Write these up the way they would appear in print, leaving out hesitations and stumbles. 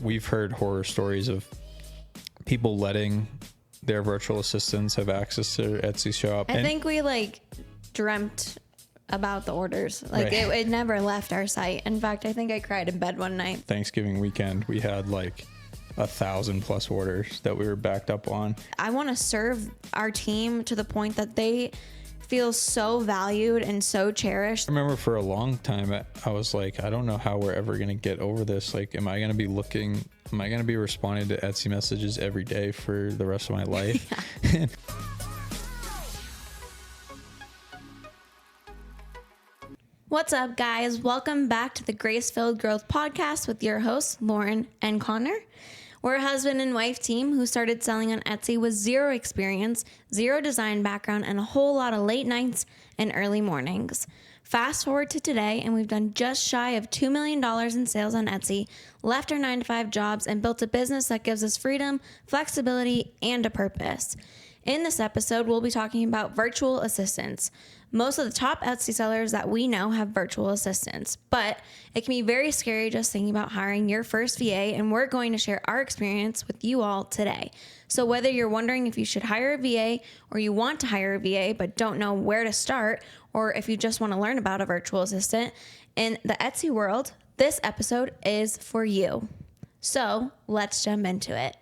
we've heard horror stories of people letting their virtual assistants have access to their Etsy shop. I think we dreamt about the orders. Right. It never left our site. In fact, I think I cried in bed one night. Thanksgiving weekend, we had 1,000+ orders that we were backed up on. I want to serve our team to the point that they feel so valued and so cherished. I remember for a long time, I was like, I don't know how we're ever going to get over this. Am I going to be responding to Etsy messages every day for the rest of my life? Yeah. What's up, guys? Welcome back to the Grace-Filled Growth Podcast with your hosts, Lauren and Connor. We're a husband and wife team who started selling on Etsy with zero experience, zero design background, and a whole lot of late nights and early mornings. Fast forward to today, and we've done just shy of $2 million in sales on Etsy, left our 9-to-5 jobs, and built a business that gives us freedom, flexibility, and a purpose. In this episode, we'll be talking about virtual assistants. Most of the top Etsy sellers that we know have virtual assistants, but it can be very scary just thinking about hiring your first VA, and we're going to share our experience with you all today. So whether you're wondering if you should hire a VA or you want to hire a VA but don't know where to start, or if you just want to learn about a virtual assistant in the Etsy world, this episode is for you. So let's jump into it.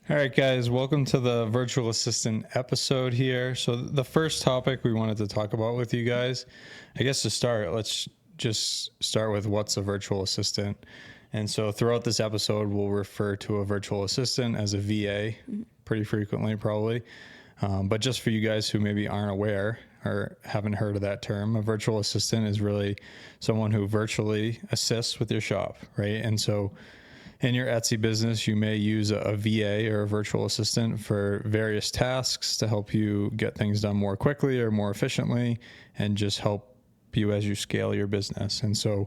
All right, guys, welcome to the virtual assistant episode here. So the first topic we wanted to talk about with you guys, I guess to start, let's just start with what's a virtual assistant. And so throughout this episode, we'll refer to a virtual assistant as a VA pretty frequently, probably. But just for you guys who maybe aren't aware or haven't heard of that term, a virtual assistant is really someone who virtually assists with your shop, right? And so in your Etsy business, you may use a VA or a virtual assistant for various tasks to help you get things done more quickly or more efficiently and just help you as you scale your business. And so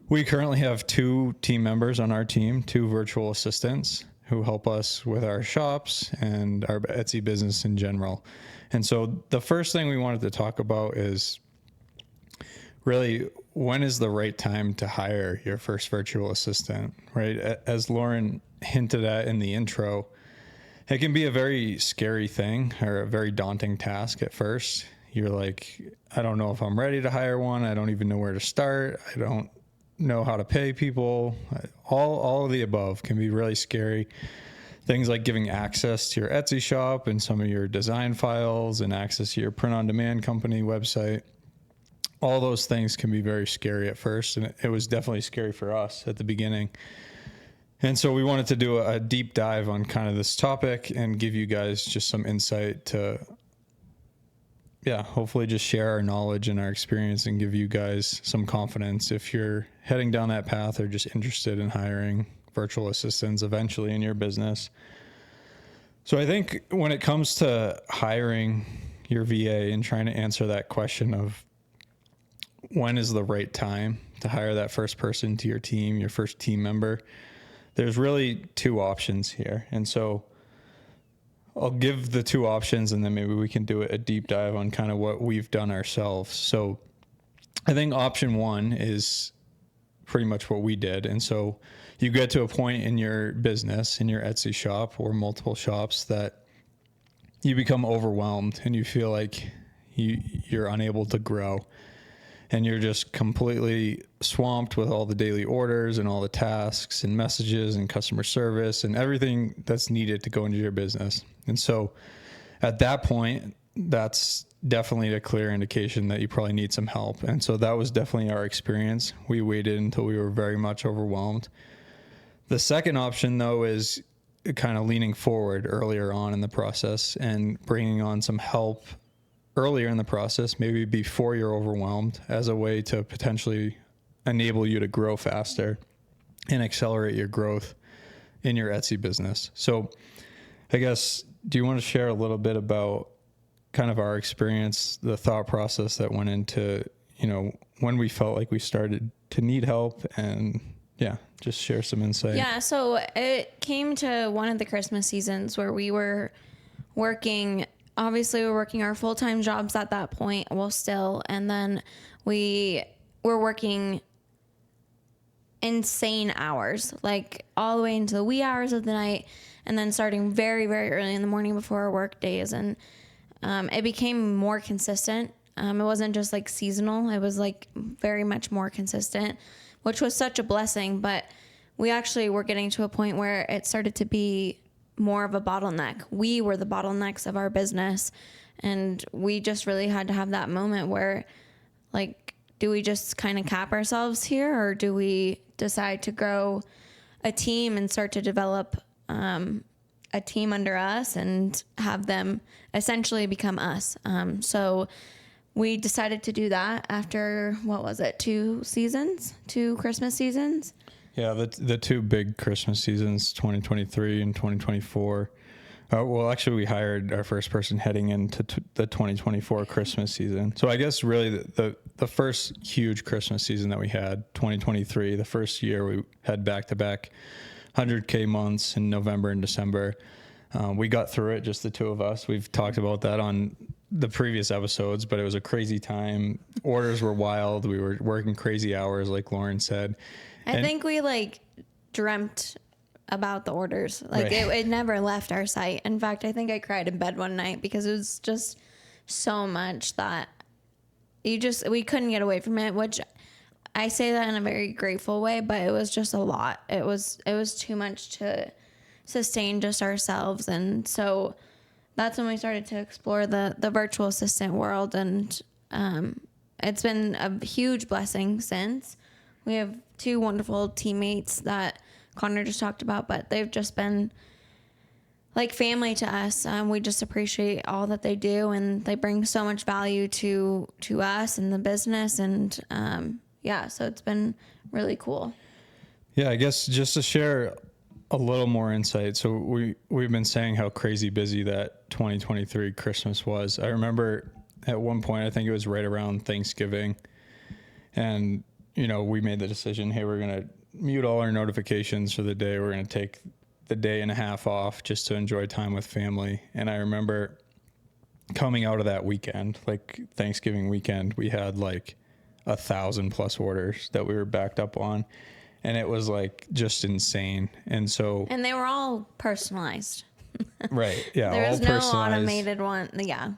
we currently have 2 team members on our team, 2 virtual assistants who help us with our shops and our Etsy business in general. And so the first thing we wanted to talk about is really, when is the right time to hire your first virtual assistant, right? As Lauren hinted at in the intro, it can be a very scary thing or a very daunting task at first. You're like, I don't know if I'm ready to hire one. I don't even know where to start. I don't know how to pay people. All of the above can be really scary. Things like giving access to your Etsy shop and some of your design files and access to your print-on-demand company website. All those things can be very scary at first, and it was definitely scary for us at the beginning. And so we wanted to do a deep dive on kind of this topic and give you guys just some insight to, hopefully just share our knowledge and our experience and give you guys some confidence if you're heading down that path or just interested in hiring virtual assistants eventually in your business. So I think when it comes to hiring your VA and trying to answer that question of when is the right time to hire that first person to your team, your first team member, there's really 2 options here. And so I'll give the 2 options and then maybe we can do a deep dive on kind of what we've done ourselves. So I think option 1 is pretty much what we did. And so you get to a point in your business, in your Etsy shop or multiple shops, that you become overwhelmed and you feel like you're unable to grow. And you're just completely swamped with all the daily orders and all the tasks and messages and customer service and everything that's needed to go into your business. And so at that point, that's definitely a clear indication that you probably need some help. And so that was definitely our experience. We waited until we were very much overwhelmed. The second option, though, is kind of leaning forward earlier on in the process and bringing on some help earlier in the process, maybe before you're overwhelmed, as a way to potentially enable you to grow faster and accelerate your growth in your Etsy business. So I guess, do you want to share a little bit about kind of our experience, the thought process that went into, when we felt like we started to need help, and just share some insight? Yeah, so it came to one of the Christmas seasons where we were working. Obviously, we're working our full-time jobs at that point, well, still, and then we were working insane hours, like all the way into the wee hours of the night, and then starting very, very early in the morning before our work days. And it became more consistent. It wasn't just like seasonal. It was like very much more consistent, which was such a blessing. But we actually were getting to a point where it started to be more of a bottleneck. We were the bottlenecks of our business. And we just really had to have that moment where, like, do we just kind of cap ourselves here, or do we decide to grow a team and start to develop a team under us and have them essentially become us? So we decided to do that after, what was it, 2 Christmas seasons? Yeah, the 2 big Christmas seasons, 2023 and 2024. Well, actually, we hired our first person heading into the 2024 Christmas season. So I guess really the first huge Christmas season that we had, 2023, the first year we had back-to-back 100K months in November and December. We got through it, just the 2 of us. We've talked about that on the previous episodes, but it was a crazy time. Orders were wild. We were working crazy hours, like Lauren said. I think we like dreamt about the orders. Like Right. it never left our sight. In fact, I think I cried in bed one night because it was just so much that we couldn't get away from it, which I say that in a very grateful way, but it was just a lot. It was too much to sustain just ourselves. And so that's when we started to explore the virtual assistant world. And it's been a huge blessing since. We have 2 wonderful teammates that Connor just talked about, but they've just been like family to us. We just appreciate all that they do, and they bring so much value to us and the business. And so it's been really cool. Yeah, I guess just to share a little more insight. So we've been saying how crazy busy that 2023 Christmas was. I remember at one point, I think it was right around Thanksgiving, and we made the decision, hey, we're going to mute all our notifications for the day. We're going to take the day and a half off just to enjoy time with family. And I remember coming out of that weekend, like Thanksgiving weekend, we had like 1,000+ orders that we were backed up on. And it was like just insane. And they were all personalized. Right. Yeah. There was all no personalized. automated one. Yeah.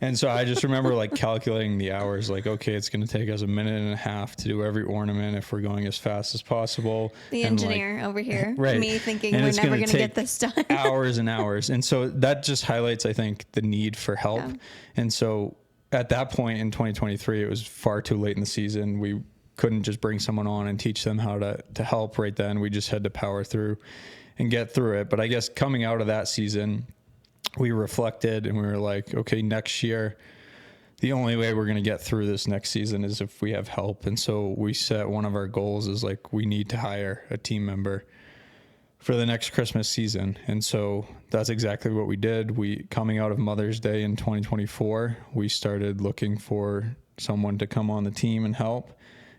And so I just remember like calculating the hours, like, okay, it's going to take us 1.5 minutes to do every ornament if we're going as fast as possible. The engineer over here, right. Me thinking and we're never going to get this done. Hours and hours. And so that just highlights, I think, the need for help. Yeah. And so at that point in 2023, it was far too late in the season. We couldn't just bring someone on and teach them how to help right then. We just had to power through and get through it. But I guess coming out of that season, we reflected and we were like, okay, next year, the only way we're going to get through this next season is if we have help. And so we set one of our goals is like, we need to hire a team member for the next Christmas season. And so that's exactly what we did. Coming out of Mother's Day in 2024, we started looking for someone to come on the team and help.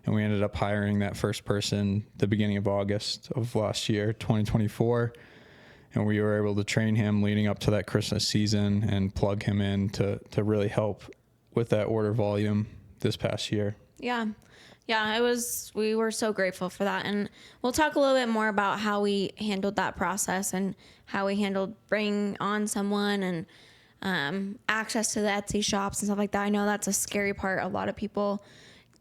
And we ended up hiring that first person the beginning of August of last year, 2024. And we were able to train him leading up to that Christmas season and plug him in to really help with that order volume this past year. Yeah. Yeah, we were so grateful for that. And we'll talk a little bit more about how we handled that process and how we handled bringing on someone and access to the Etsy shops and stuff like that. I know that's a scary part a lot of people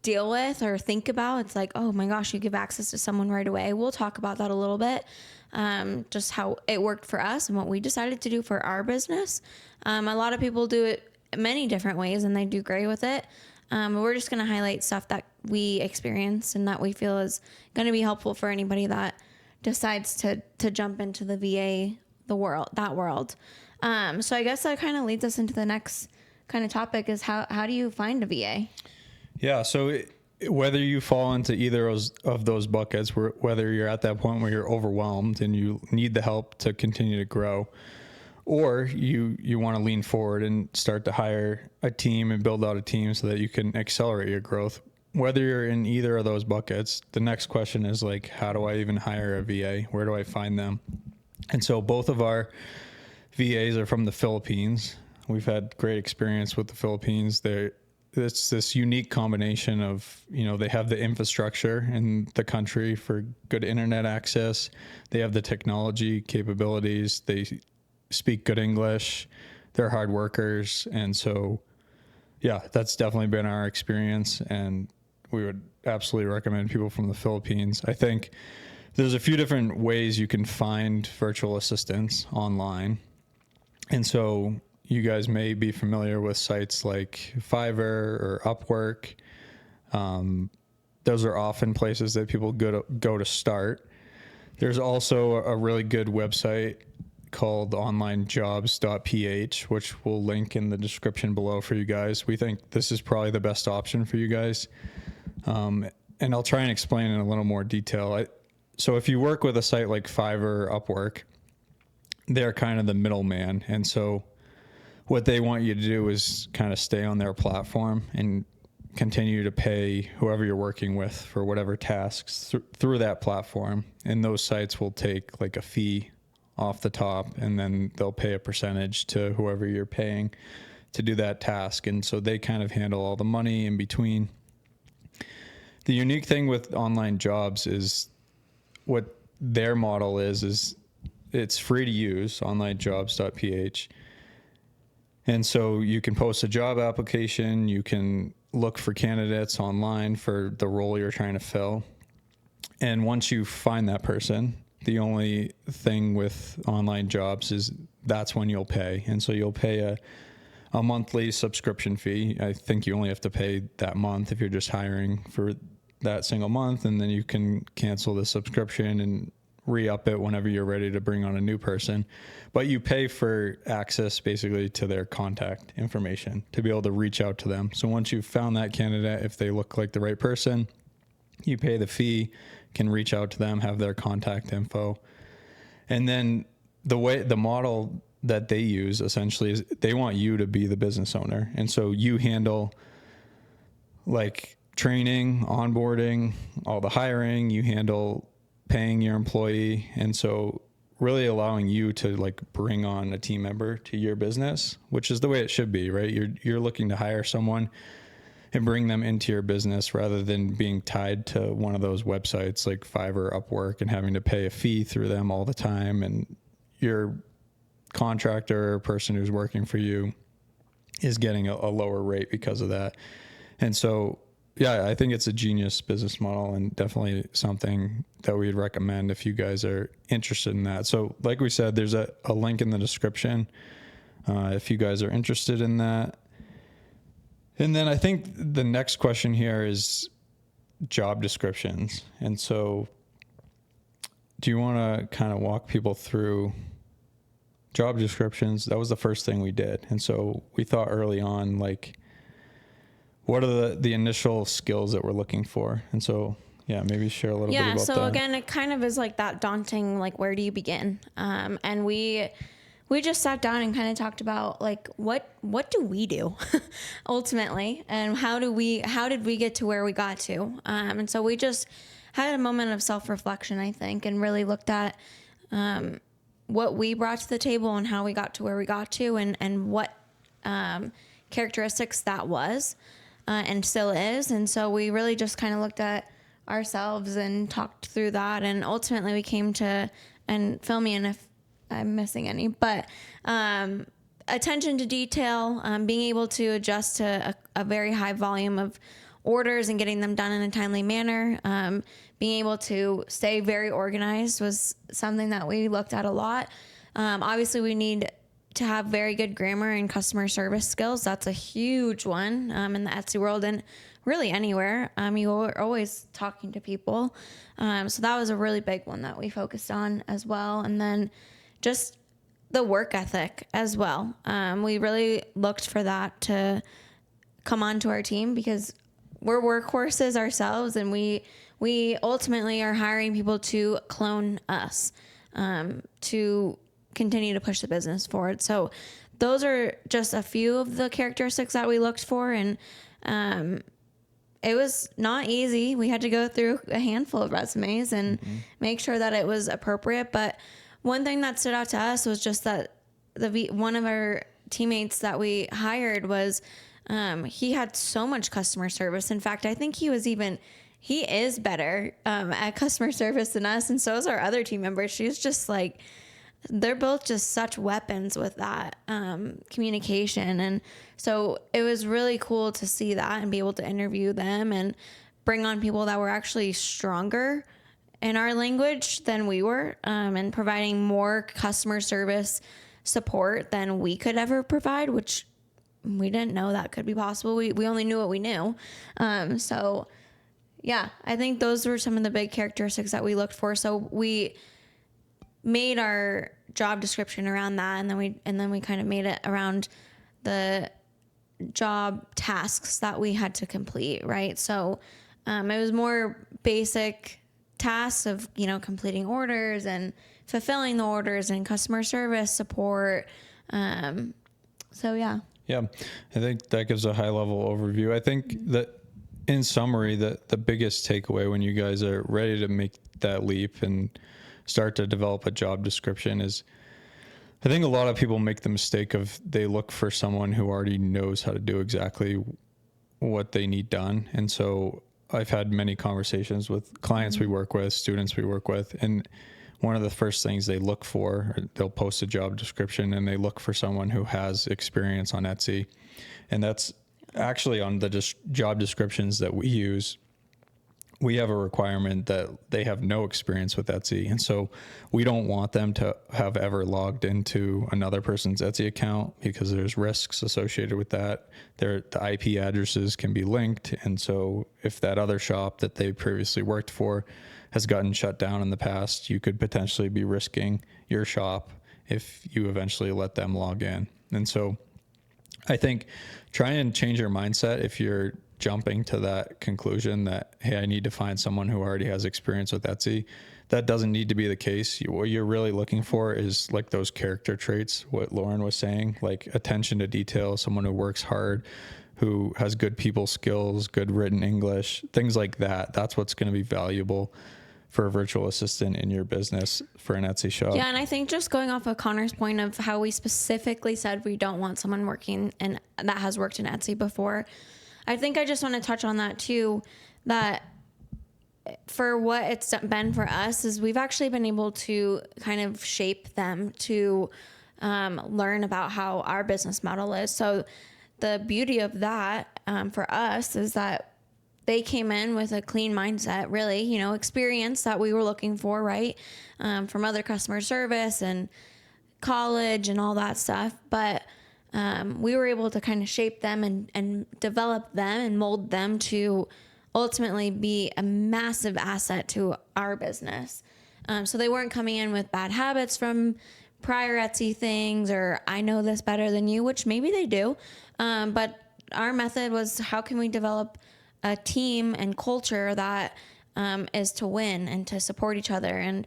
deal with or think about. It's like, oh my gosh, you give access to someone right away. We'll talk about that a little bit. Just how it worked for us and what we decided to do for our business. A lot of people do it many different ways and they do great with it. We're just going to highlight stuff that we experienced and that we feel is going to be helpful for anybody that decides to jump into the VA, that world. So I guess that kind of leads us into the next kind of topic is how do you find a VA? Yeah. So whether you fall into either of those buckets, whether you're at that point where you're overwhelmed and you need the help to continue to grow, or you want to lean forward and start to hire a team and build out a team so that you can accelerate your growth, whether you're in either of those buckets, the next question is like, how do I even hire a VA? Where do I find them? And so both of our VAs are from the Philippines. We've had great experience with the Philippines. it's this unique combination of, they have the infrastructure in the country for good internet access. They have the technology capabilities. They speak good English. They're hard workers. And so, yeah, that's definitely been our experience. And we would absolutely recommend people from the Philippines. I think there's a few different ways you can find virtual assistants online. And so you guys may be familiar with sites like Fiverr or Upwork. Those are often places that people go to start. There's also a really good website called onlinejobs.ph, which we'll link in the description below for you guys. We think this is probably the best option for you guys. And I'll try and explain in a little more detail. So if you work with a site like Fiverr or Upwork, they're kind of the middleman. And so what they want you to do is kind of stay on their platform and continue to pay whoever you're working with for whatever tasks through that platform. And those sites will take like a fee off the top, and then they'll pay a percentage to whoever you're paying to do that task. And so they kind of handle all the money in between. The unique thing with online jobs is what their model is it's free to use, onlinejobs.ph. And so you can post a job application, you can look for candidates online for the role you're trying to fill. And once you find that person, the only thing with online jobs is that's when you'll pay. And so you'll pay a monthly subscription fee. I think you only have to pay that month if you're just hiring for that single month, and then you can cancel the subscription and re-up it whenever you're ready to bring on a new person. But you pay for access basically to their contact information to be able to reach out to them. So once you've found that candidate, if they look like the right person, you pay the fee, can reach out to them, have their contact info. And then the model that they use essentially is they want you to be the business owner. And so you handle like training, onboarding, all the hiring, you handle paying your employee. And so really allowing you to like bring on a team member to your business, which is the way it should be, right? You're looking to hire someone and bring them into your business rather than being tied to one of those websites like Fiverr, Upwork, and having to pay a fee through them all the time. And your contractor or person who's working for you is getting a lower rate because of that. And so, yeah, I think it's a genius business model and definitely something that we'd recommend if you guys are interested in that. So like we said, there's a link in the description if you guys are interested in that. And then I think the next question here is job descriptions. And so do you want to kind of walk people through job descriptions? That was the first thing we did. And so we thought early on, like, what are the initial skills that we're looking for? And so, yeah, maybe share a little bit about that. Yeah, so again, it kind of is like that daunting, like, where do you begin? And we just sat down and kind of talked about, like, what do we do ultimately? And how did we get to where we got to? And so we just had a moment of self-reflection, I think, and really looked at what we brought to the table and how we got to where we got to, and what characteristics that was. And still is. And so we really just kind of looked at ourselves and talked through that. And ultimately we came to, and fill me in if I'm missing any, but attention to detail, being able to adjust to a very high volume of orders and getting them done in a timely manner. Being able to stay very organized was something that we looked at a lot. Obviously we need to have very good grammar and customer service skills. That's a huge one in the Etsy world and really anywhere. You are always talking to people. So that was a really big one that we focused on as well. And then just the work ethic as well. We really looked for that to come onto our team because we're workhorses ourselves, and we ultimately are hiring people to clone us, to continue to push the business forward. So those are just a few of the characteristics that we looked for. And it was not easy. We had to go through a handful of resumes and make sure that it was appropriate. But one thing that stood out to us was just that one of our teammates that we hired was he had so much customer service. In fact, I think he is better at customer service than us, and so is our other team members. She's just like, they're both just such weapons with that communication. And so it was really cool to see that and be able to interview them and bring on people that were actually stronger in our language than we were, and providing more customer service support than we could ever provide, which we didn't know that could be possible. We only knew what we knew. So yeah, I think those were some of the big characteristics that we looked for. So we made our job description around that, and then we kind of made it around the job tasks that we had to complete, right? So it was more basic tasks of, completing orders and fulfilling the orders and customer service support. So yeah. Yeah, I think that gives a high level overview. I think that in summary, the biggest takeaway when you guys are ready to make that leap and start to develop a job description is, I think a lot of people make the mistake of they look for someone who already knows how to do exactly what they need done. And so I've had many conversations with clients we work with, students we work with, and one of the first things they look for, they'll post a job description and they look for someone who has experience on Etsy. And that's actually on the job descriptions that we use. We have a requirement that they have no experience with Etsy. And so we don't want them to have ever logged into another person's Etsy account because there's risks associated with that. The IP addresses can be linked. And so if that other shop that they previously worked for has gotten shut down in the past, you could potentially be risking your shop if you eventually let them log in. And so I think try and change your mindset if you're jumping to that conclusion that, hey, I need to find someone who already has experience with Etsy. That doesn't need to be the case. What you're really looking for is like those character traits, what Lauren was saying, like attention to detail, someone who works hard, who has good people skills, good written English, things like that. That's what's going to be valuable for a virtual assistant in your business for an Etsy shop. Yeah, and I think just going off of Connor's point of how we specifically said we don't want someone working and that has worked in Etsy before, I think I just want to touch on that too, that for what it's been for us is we've actually been able to kind of shape them to learn about how our business model is. So the beauty of that for us is that they came in with a clean mindset, really, experience that we were looking for, right? From other customer service and college and all that stuff. But we were able to kind of shape them and develop them and mold them to ultimately be a massive asset to our business. So they weren't coming in with bad habits from prior Etsy things, or I know this better than you, which maybe they do. But our method was, how can we develop a team and culture that is to win and to support each other, and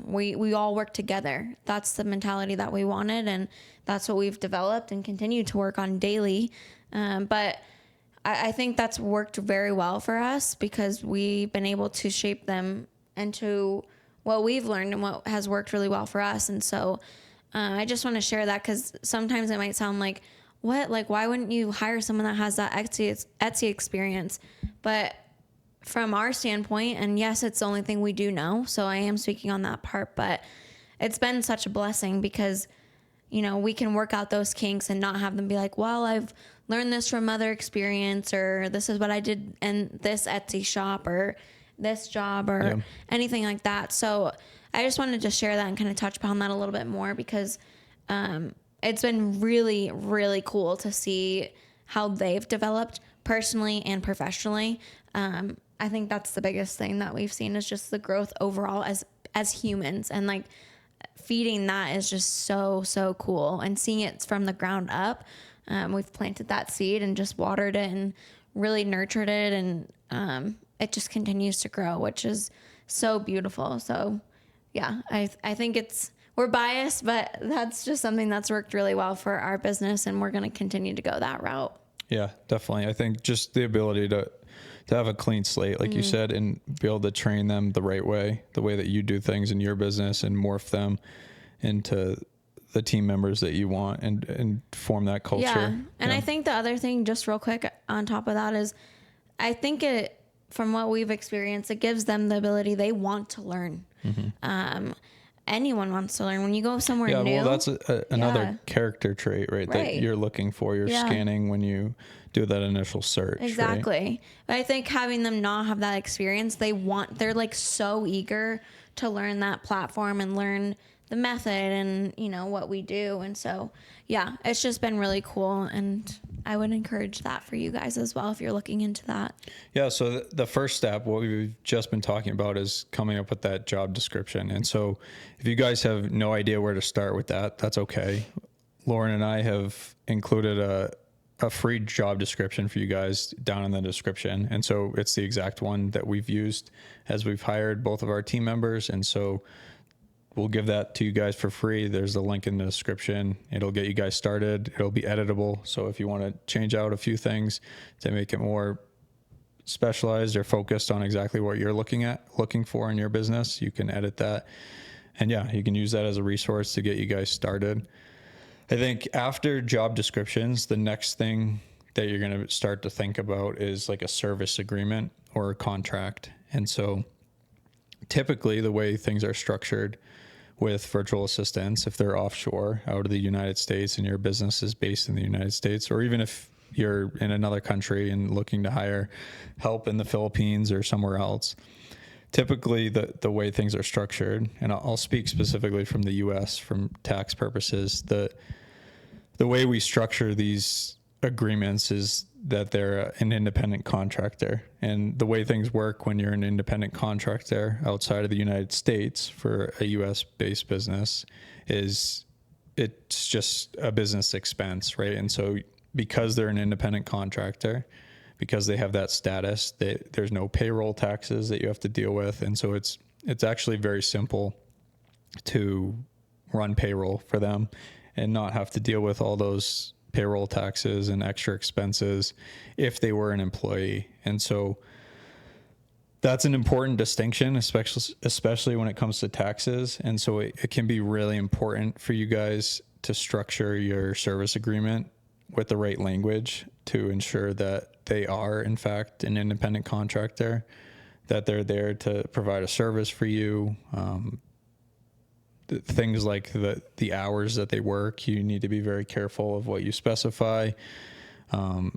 we all work together. That's the mentality that we wanted, and that's what we've developed and continue to work on daily. But I think that's worked very well for us because we've been able to shape them into what we've learned and what has worked really well for us. And so I just want to share that because sometimes it might sound like, what? Like, why wouldn't you hire someone that has that Etsy experience? But from our standpoint, and yes, it's the only thing we do know, so I am speaking on that part, but it's been such a blessing because, we can work out those kinks and not have them be like, well, I've learned this from other experience, or this is what I did in this Etsy shop or this job or anything like that. So I just wanted to share that and kind of touch upon that a little bit more because it's been really, really cool to see how they've developed personally and professionally. I think that's the biggest thing that we've seen is just the growth overall as humans, and like feeding that is just so cool, and seeing it from the ground up. We've planted that seed and just watered it and really nurtured it, and it just continues to grow, which is so beautiful. So yeah, I think we're biased, but that's just something that's worked really well for our business, and we're going to continue to go that route. Yeah, definitely. I think just the ability to have a clean slate, like you said, and be able to train them the right way, the way that you do things in your business, and morph them into the team members that you want and form that culture. Yeah. And I think the other thing, just real quick on top of that, is I think from what we've experienced, it gives them the ability, they want to learn. Anyone wants to learn. When you go somewhere new. Well, that's another character trait, right? That you're looking for, you're scanning when you do that initial search. Exactly. Right? But I think having them not have that experience, they're like so eager to learn that platform and learn the method and, what we do. And so, yeah, it's just been really cool. And I would encourage that for you guys as well if you're looking into that. Yeah. So the first step, what we've just been talking about, is coming up with that job description. And so if you guys have no idea where to start with that, that's okay. Lauren and I have included a free job description for you guys down in the description. And so it's the exact one that we've used as we've hired both of our team members. And so we'll give that to you guys for free. There's a link in the description. It'll get you guys started. It'll be editable. So if you want to change out a few things to make it more specialized or focused on exactly what you're looking for in your business, you can edit that. And yeah, you can use that as a resource to get you guys started. I think after job descriptions, the next thing that you're going to start to think about is like a service agreement or a contract. And so typically the way things are structured with virtual assistants, if they're offshore out of the United States and your business is based in the United States, or even if you're in another country and looking to hire help in the Philippines or somewhere else, typically the way things are structured, and I'll speak specifically from the US from tax purposes, the way we structure these agreements is that they're an independent contractor. And the way things work when you're an independent contractor outside of the United States for a US based business is it's just a business expense, right? And so because they're an independent contractor, because they have that status, there's no payroll taxes that you have to deal with. And so it's actually very simple to run payroll for them and not have to deal with all those payroll taxes and extra expenses if they were an employee. And so that's an important distinction, especially when it comes to taxes. And so it can be really important for you guys to structure your service agreement with the right language to ensure that they are, in fact, an independent contractor, that they're there to provide a service for you. Things like the hours that they work, you need to be very careful of what you specify. And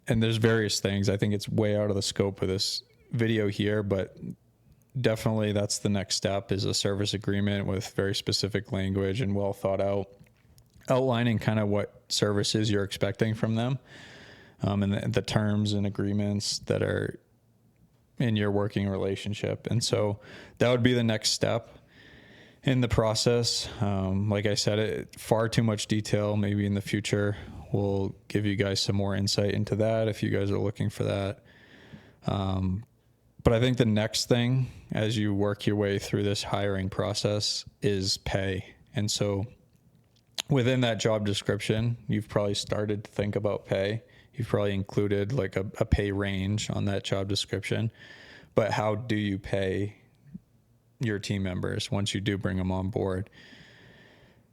there's various things. I think it's way out of the scope of this video here, but definitely that's the next step, is a service agreement with very specific language and well thought out, outlining kind of what services you're expecting from them, and the terms and agreements that are in your working relationship. And so that would be the next step in the process. Like I said, far too much detail. Maybe in the future we'll give you guys some more insight into that if you guys are looking for that. But I think the next thing as you work your way through this hiring process is pay. And so within that job description, you've probably started to think about pay. You've probably included like a pay range on that job description. But how do you pay your team members once you do bring them on board?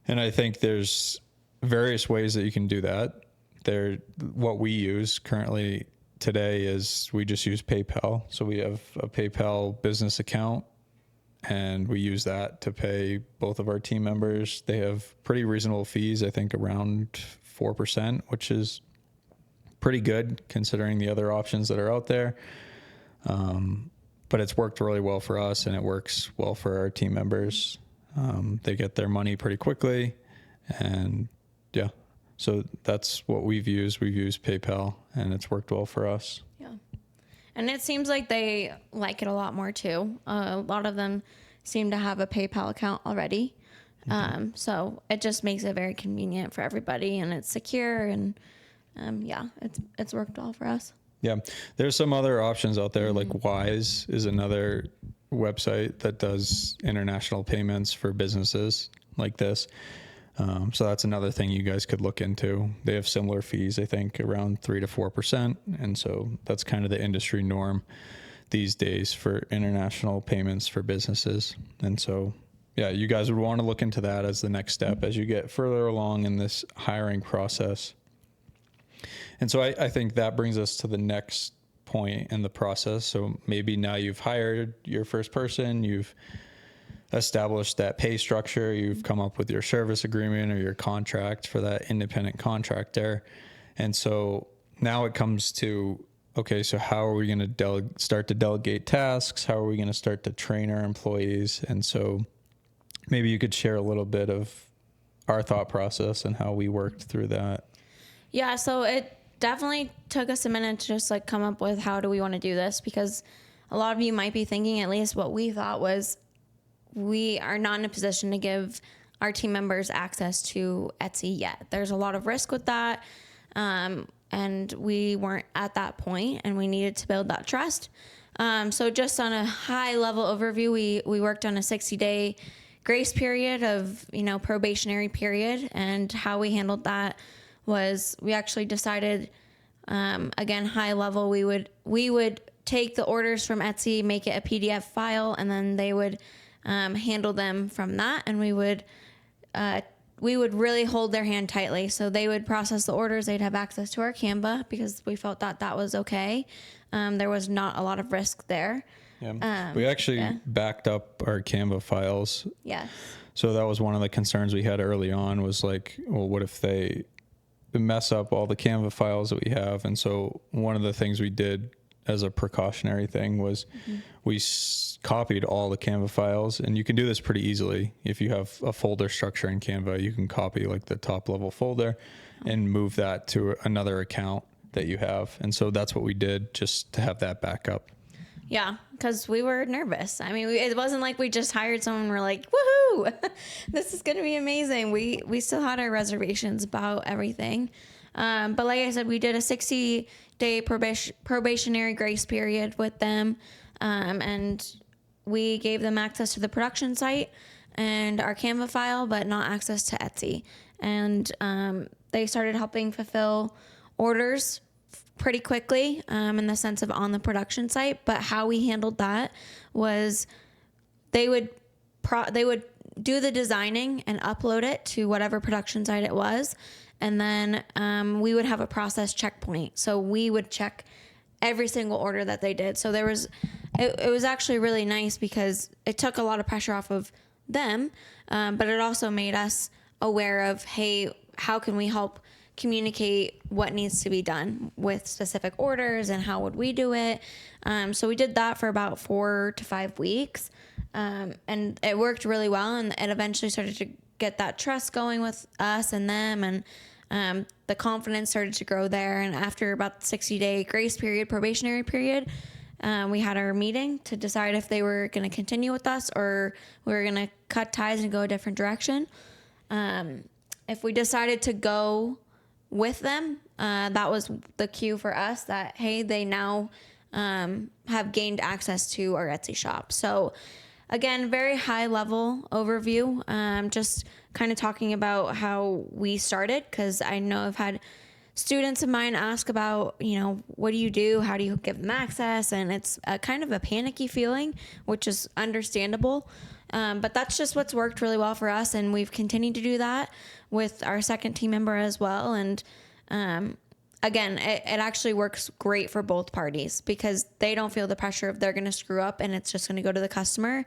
And I think there's various ways that you can do that. What we use currently today is we just use PayPal. So we have a PayPal business account, and we use that to pay both of our team members. They have pretty reasonable fees, I think around 4%, which is pretty good considering the other options that are out there. But it's worked really well for us, and it works well for our team members. They get their money pretty quickly, and yeah. So that's what we've used. We've used PayPal, and it's worked well for us. Yeah. And it seems like they like it a lot more too. A lot of them seem to have a PayPal account already. Mm-hmm. So it just makes it very convenient for everybody, and it's secure, and yeah, it's worked well for us. Yeah. There's some other options out there, like Wise is another website that does international payments for businesses like this. So that's another thing you guys could look into. They have similar fees, I think around 3 to 4%. And so that's kind of the industry norm these days for international payments for businesses. And so, yeah, you guys would want to look into that as the next step as you get further along in this hiring process. And so I think that brings us to the next point in the process. So maybe now you've hired your first person, you've established that pay structure, you've come up with your service agreement or your contract for that independent contractor. And so now it comes to, okay, so how are we going to start to delegate tasks? How are we going to start to train our employees? And so maybe you could share a little bit of our thought process and how we worked through that. Yeah, so it definitely took us a minute to just like come up with how do we want to do this, because a lot of you might be thinking, at least what we thought was, we are not in a position to give our team members access to Etsy yet. There's a lot of risk with that. And we weren't at that point, and we needed to build that trust. So just on a high level overview, we worked on a 60-day grace period of, probationary period. And how we handled that was we actually decided, again, high level, we would take the orders from Etsy, make it a PDF file, and then they would handle them from that. And we would really hold their hand tightly. So they would process the orders. They'd have access to our Canva because we felt that was okay. There was not a lot of risk there. Yeah. We actually backed up our Canva files. Yeah. So that was one of the concerns we had early on, was like, well, what if they mess up all the Canva files that we have? And so one of the things we did as a precautionary thing was we copied all the Canva files, and you can do this pretty easily. If you have a folder structure in Canva, you can copy like the top level folder and move that to another account that you have. And so that's what we did, just to have that backup. Yeah, because we were nervous. I mean, it wasn't like we just hired someone and we're like, woohoo, this is going to be amazing. We still had our reservations about everything. But like I said, we did a 60-day probationary grace period with them. And we gave them access to the production site and our Canva file, but not access to Etsy. And they started helping fulfill orders pretty quickly, in the sense of on the production site. But how we handled that was they would do the designing and upload it to whatever production site it was. And then we would have a process checkpoint. So we would check every single order that they did. So it was actually really nice because it took a lot of pressure off of them. But it also made us aware of, hey, how can we help communicate what needs to be done with specific orders and how would we do it? So we did that for about 4 to 5 weeks. And it worked really well. And it eventually started to get that trust going with us and them. And the confidence started to grow there. And after about the 60-day grace period, probationary period, we had our meeting to decide if they were going to continue with us or we were going to cut ties and go a different direction. If we decided to go with them, that was the cue for us that, hey, they now have gained access to our Etsy shop. So again, very high level overview, just kind of talking about how we started, because I know I've had students of mine ask about, what do you do? How do you give them access? And it's a kind of a panicky feeling, which is understandable. But that's just what's worked really well for us. And we've continued to do that with our second team member as well. And again, it actually works great for both parties because they don't feel the pressure of they're going to screw up and it's just going to go to the customer.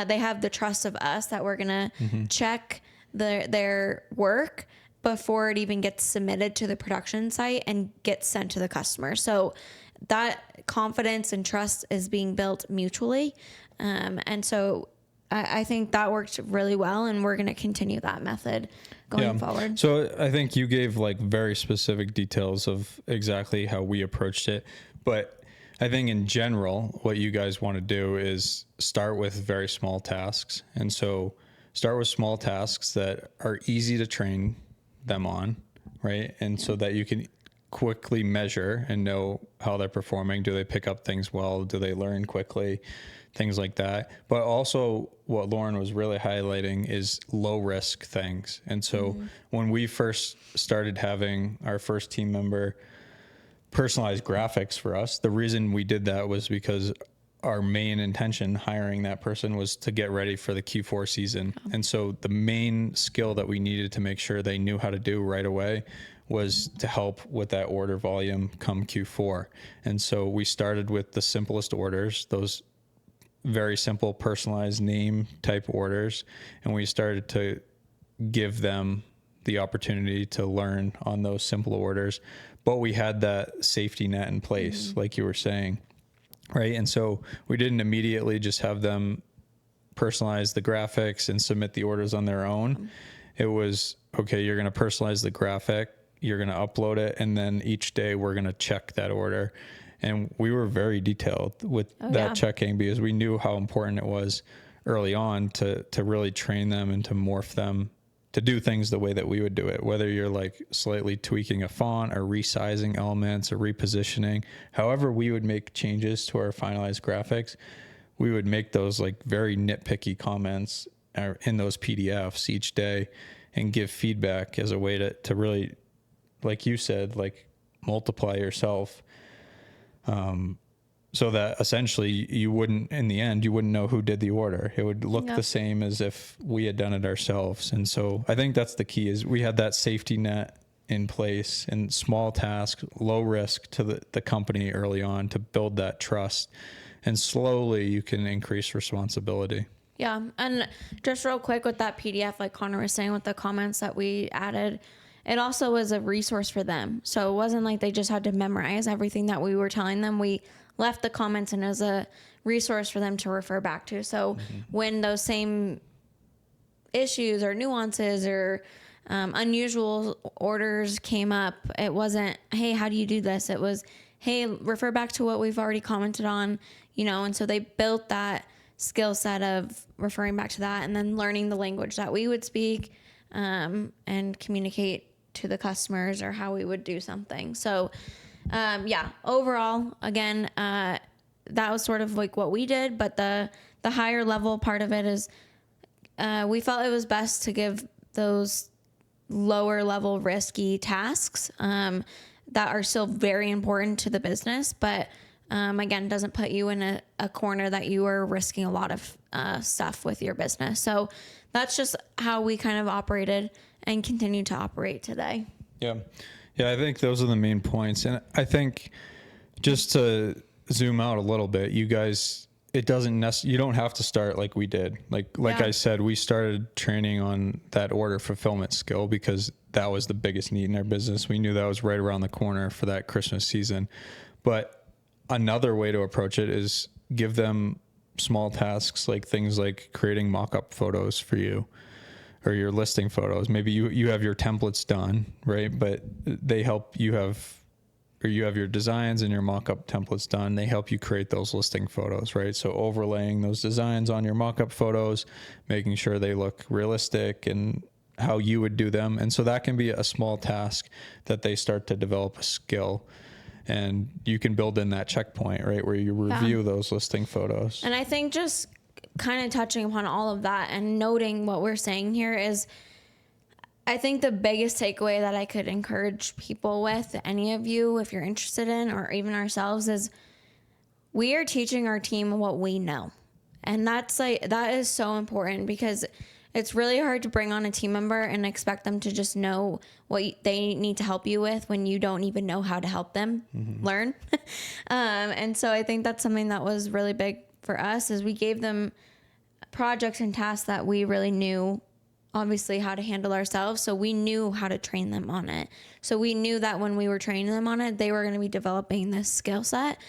They have the trust of us that we're going to check their work before it even gets submitted to the production site and gets sent to the customer. So that confidence and trust is being built mutually. And so I think that worked really well, and we're going to continue that method going forward. So I think you gave like very specific details of exactly how we approached it. But I think in general, what you guys want to do is start with very small tasks. And so start with small tasks that are easy to train them on, right? And so that you can quickly measure and know how they're performing. Do they pick up things well? Do they learn quickly? Things like that. But also what Lauren was really highlighting is low risk things. And so when we first started having our first team member personalized graphics for us, the reason we did that was because our main intention hiring that person was to get ready for the Q4 season. And so the main skill that we needed to make sure they knew how to do right away was to help with that order volume come Q4. And so we started with the simplest orders, those very simple personalized name type orders. And we started to give them the opportunity to learn on those simple orders. But we had that safety net in place, like you were saying. Right. And so we didn't immediately just have them personalize the graphics and submit the orders on their own. It was, okay, you're going to personalize the graphic, you're going to upload it, and then each day we're going to check that order. And we were very detailed with checking, because we knew how important it was early on to really train them and to morph them to do things the way that we would do it, whether you're like slightly tweaking a font or resizing elements or repositioning. However we would make changes to our finalized graphics, we would make those like very nitpicky comments in those PDFs each day and give feedback as a way to really, like you said, like multiply yourself. So that essentially you wouldn't, in the end, you wouldn't know who did the order. It would look the same as if we had done it ourselves. And so I think that's the key, is we had that safety net in place and small tasks, low risk to the company early on to build that trust. And slowly you can increase responsibility. Yeah. And just real quick with that PDF, like Connor was saying, with the comments that we added, it also was a resource for them. So it wasn't like they just had to memorize everything that we were telling them. We left the comments and as a resource for them to refer back to. So when those same issues or nuances or unusual orders came up, it wasn't, hey, how do you do this? It was, hey, refer back to what we've already commented on, and so they built that skill set of referring back to that and then learning the language that we would speak and communicate to the customers or how we would do something. So overall, again, that was sort of like what we did, but the higher level part of it is we felt it was best to give those lower level risky tasks that are still very important to the business, but again, doesn't put you in a corner that you are risking a lot of stuff with your business. So that's just how we kind of operated and continue to operate today. Yeah. Yeah, I think those are the main points. And I think just to zoom out a little bit, you guys, you don't have to start like we did. Like I said, we started training on that order fulfillment skill because that was the biggest need in our business. We knew that was right around the corner for that Christmas season. But another way to approach it is give them small tasks, like things like creating mock-up photos for you or your listing photos. Maybe you have your templates done, right? But they help you have your designs and your mock-up templates done. They help you create those listing photos, right? So overlaying those designs on your mock-up photos, making sure they look realistic and how you would do them. And so that can be a small task that they start to develop a skill. And you can build in that checkpoint, right, where you review those listing photos. And I think just kind of touching upon all of that and noting what we're saying here is, I think the biggest takeaway that I could encourage people with, any of you, if you're interested in, or even ourselves, is we are teaching our team what we know. And that is so important, because it's really hard to bring on a team member and expect them to just know what they need to help you with when you don't even know how to help them learn. And so I think that's something that was really big for us, is we gave them projects and tasks that we really knew obviously how to handle ourselves. So we knew how to train them on it. So we knew that when we were training them on it, they were going to be developing this skill set.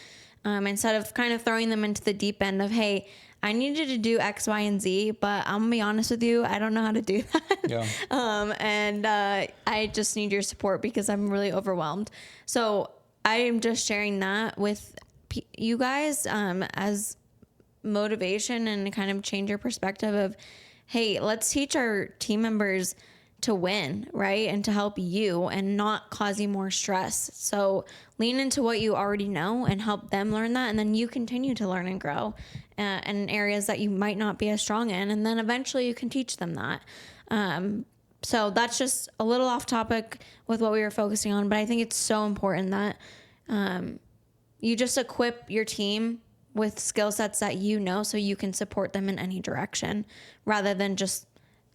Instead of kind of throwing them into the deep end of, hey, I need you to do X, Y, and Z, but I'm gonna be honest with you, I don't know how to do that. Yeah. I just need your support because I'm really overwhelmed. So I am just sharing that with you guys as motivation and kind of change your perspective of, hey, let's teach our team members to win, right? And to help you and not cause you more stress. So lean into what you already know and help them learn that. And then you continue to learn and grow in areas that you might not be as strong in. And then eventually you can teach them that. So that's just a little off topic with what we were focusing on. But I think it's so important that you just equip your team with skill sets that you know, so you can support them in any direction rather than just,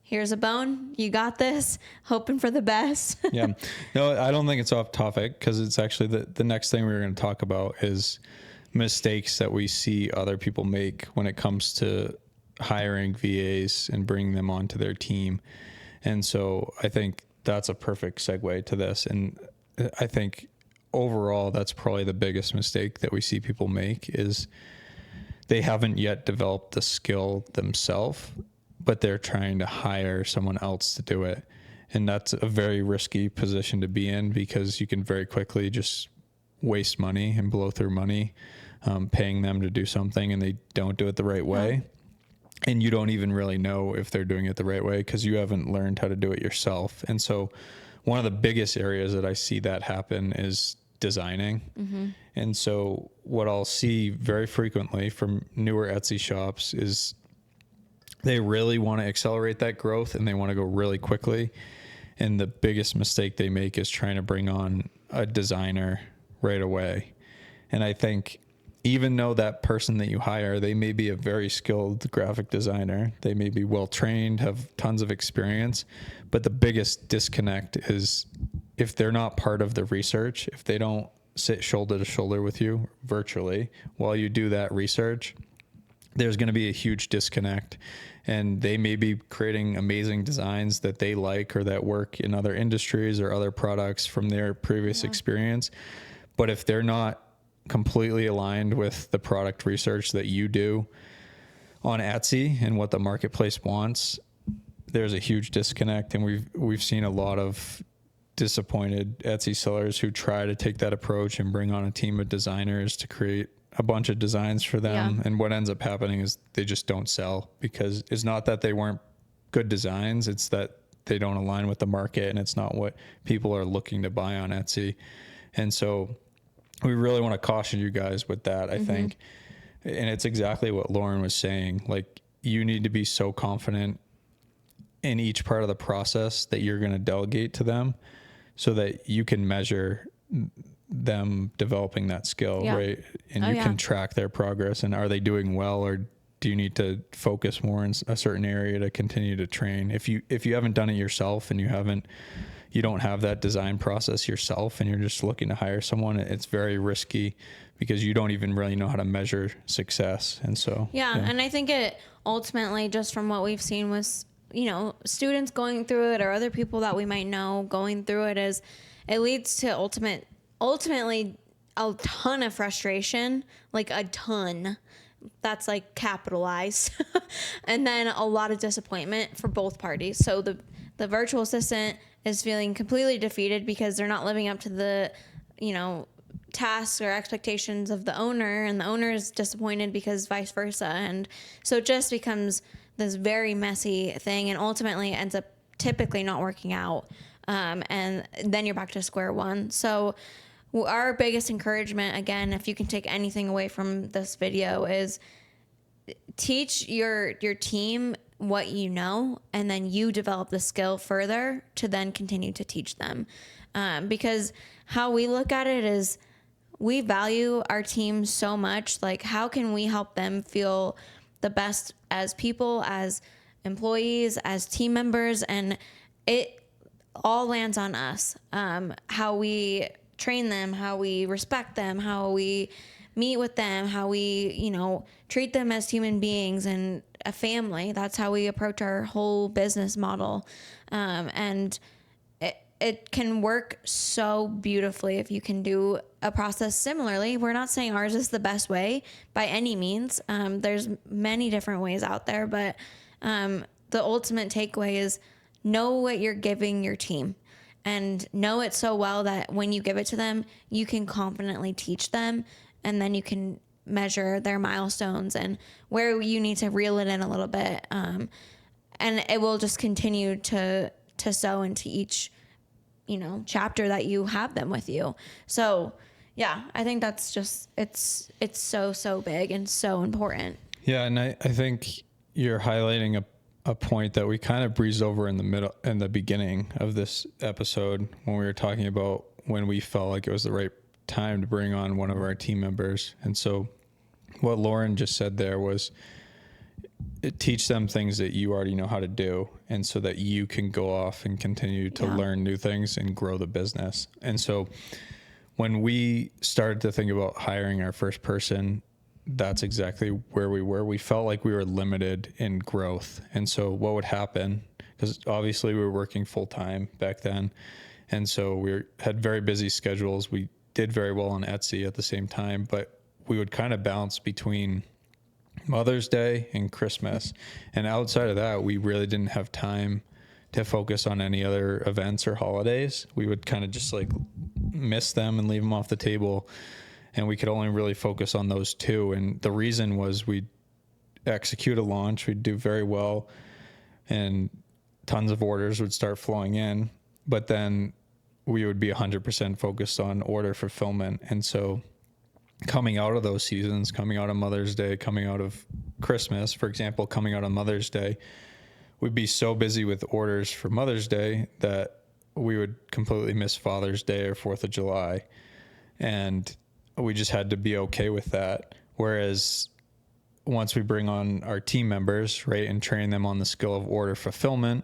here's a bone, you got this, hoping for the best. Yeah. No, I don't think it's off topic, because it's actually the next thing we're going to talk about is mistakes that we see other people make when it comes to hiring VAs and bringing them onto their team. And so I think that's a perfect segue to this. And I think overall, that's probably the biggest mistake that we see people make, is they haven't yet developed the skill themselves, but they're trying to hire someone else to do it. And that's a very risky position to be in, because you can very quickly just waste money and blow through money, paying them to do something and they don't do it the right way. And you don't even really know if they're doing it the right way, because you haven't learned how to do it yourself. And so one of the biggest areas that I see that happen is designing. And so what I'll see very frequently from newer Etsy shops is they really want to accelerate that growth and they want to go really quickly. And the biggest mistake they make is trying to bring on a designer right away. And I think even though that person that you hire, they may be a very skilled graphic designer, they may be well trained, have tons of experience, but the biggest disconnect is if they're not part of the research, if they don't sit shoulder to shoulder with you virtually while you do that research, there's going to be a huge disconnect. And they may be creating amazing designs that they like or that work in other industries or other products from their previous experience. But if they're not completely aligned with the product research that you do on Etsy and what the marketplace wants, there's a huge disconnect. And we've seen a lot of disappointed Etsy sellers who try to take that approach and bring on a team of designers to create a bunch of designs for them. And what ends up happening is they just don't sell, because it's not that they weren't good designs, it's that they don't align with the market and it's not what people are looking to buy on Etsy. And so we really want to caution you guys with that, I think. And it's exactly what Lauren was saying. Like, you need to be so confident in each part of the process that you're going to delegate to them so that you can measure them developing that skill, right? And you can track their progress. And are they doing well, or do you need to focus more in a certain area to continue to train? If you haven't done it yourself and you don't have that design process yourself and you're just looking to hire someone, it's very risky, because you don't even really know how to measure success. And so, and I think it ultimately, just from what we've seen with, students going through it or other people that we might know going through it, is it leads to ultimately a ton of frustration, like a ton. That's like capitalized. And then a lot of disappointment for both parties. So the virtual assistant is feeling completely defeated because they're not living up to the, tasks or expectations of the owner, and the owner is disappointed because vice versa. And so it just becomes this very messy thing, and ultimately ends up typically not working out. And then you're back to square one. So our biggest encouragement, again, if you can take anything away from this video, is teach your team what you know, and then you develop the skill further to then continue to teach them. Because how we look at it is, we value our team so much. Like, how can we help them feel the best as people, as employees, as team members? And it all lands on us. How we train them, how we respect them, how we meet with them, how we, treat them as human beings and a family. That's how we approach our whole business model. And it can work so beautifully if you can do a process similarly. We're not saying ours is the best way by any means. There's many different ways out there, but the ultimate takeaway is know what you're giving your team, and know it so well that when you give it to them, you can confidently teach them, and then you can measure their milestones and where you need to reel it in a little bit. And it will just continue to sow into each, chapter that you have them with you. So yeah, I think that's just, it's so big and so important. Yeah. And I think you're highlighting a point that we kind of breezed over in the beginning of this episode, when we were talking about when we felt like it was the right time to bring on one of our team members. And so what Lauren just said there was teach them things that you already know how to do, and so that you can go off and continue to learn new things and grow the business. And so when we started to think about hiring our first person, that's exactly where we were. We felt like we were limited in growth. And so what would happen, because obviously we were working full time back then, and so we had very busy schedules. We did very well on Etsy at the same time, but we would kind of bounce between Mother's Day and Christmas. And outside of that, we really didn't have time to focus on any other events or holidays. We would kind of just like miss them and leave them off the table. And we could only really focus on those two. And the reason was we'd execute a launch, we'd do very well, and tons of orders would start flowing in. But then we would be 100% focused on order fulfillment. And so coming out of those seasons, coming out of Mother's Day, coming out of Christmas, for example, coming out of Mother's Day, we'd be so busy with orders for Mother's Day that we would completely miss Father's Day or 4th of July. And we just had to be okay with that. Whereas once we bring on our team members, right, and train them on the skill of order fulfillment,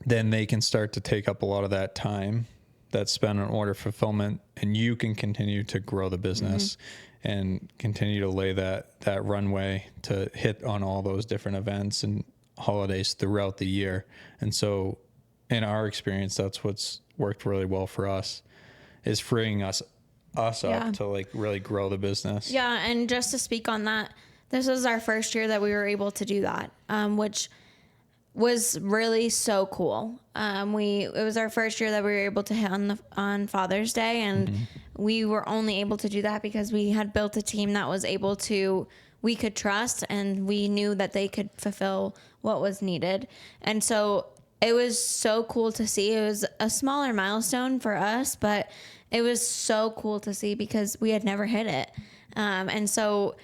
then they can start to take up a lot of that time that's spent on order fulfillment, and you can continue to grow the business and continue to lay that runway to hit on all those different events and holidays throughout the year. And so in our experience, that's what's worked really well for us, is freeing us up to like really grow the business. Yeah. And just to speak on that, this was our first year that we were able to do that, which was really so cool. It was our first year that we were able to hit on Father's Day, and we were only able to do that because we had built a team that was able to, we could trust, and we knew that they could fulfill what was needed. And so it was so cool to see. It was a smaller milestone for us, but it was so cool to see because we had never hit it. And so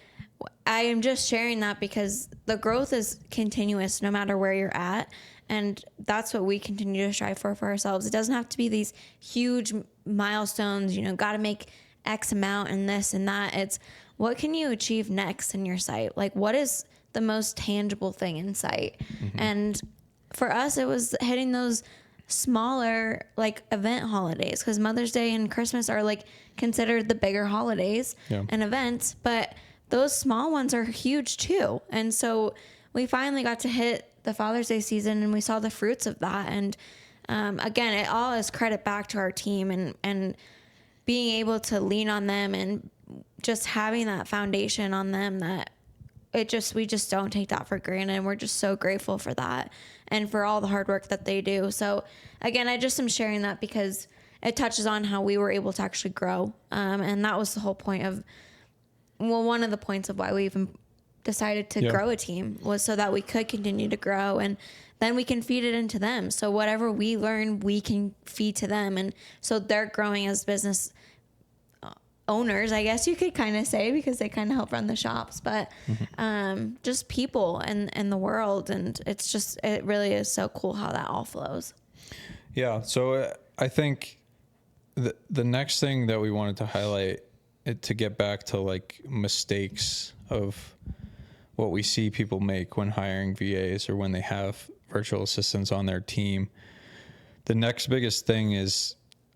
I am just sharing that because the growth is continuous no matter where you're at. And that's what we continue to strive for ourselves. It doesn't have to be these huge milestones, got to make X amount and this and that. It's what can you achieve next in your site? Like, what is the most tangible thing in sight? And for us, it was hitting those smaller like event holidays, because Mother's Day and Christmas are like considered the bigger holidays and events, but those small ones are huge too. And so we finally got to hit the Father's Day season, and we saw the fruits of that. And again, it all is credit back to our team and being able to lean on them and just having that foundation on them that we just don't take that for granted. And we're just so grateful for that and for all the hard work that they do. So again, I just am sharing that because it touches on how we were able to actually grow. And that was the whole point of, one of the points of why we even decided to grow a team, was so that we could continue to grow, and then we can feed it into them. So whatever we learn, we can feed to them. And so they're growing as business owners, I guess you could kind of say, because they kind of help run the shops, but just people and the world. And it really is so cool how that all flows. Yeah. So I think the next thing that we wanted to highlight, to get back to like mistakes of what we see people make when hiring VAs or when they have virtual assistants on their team. The next biggest thing is,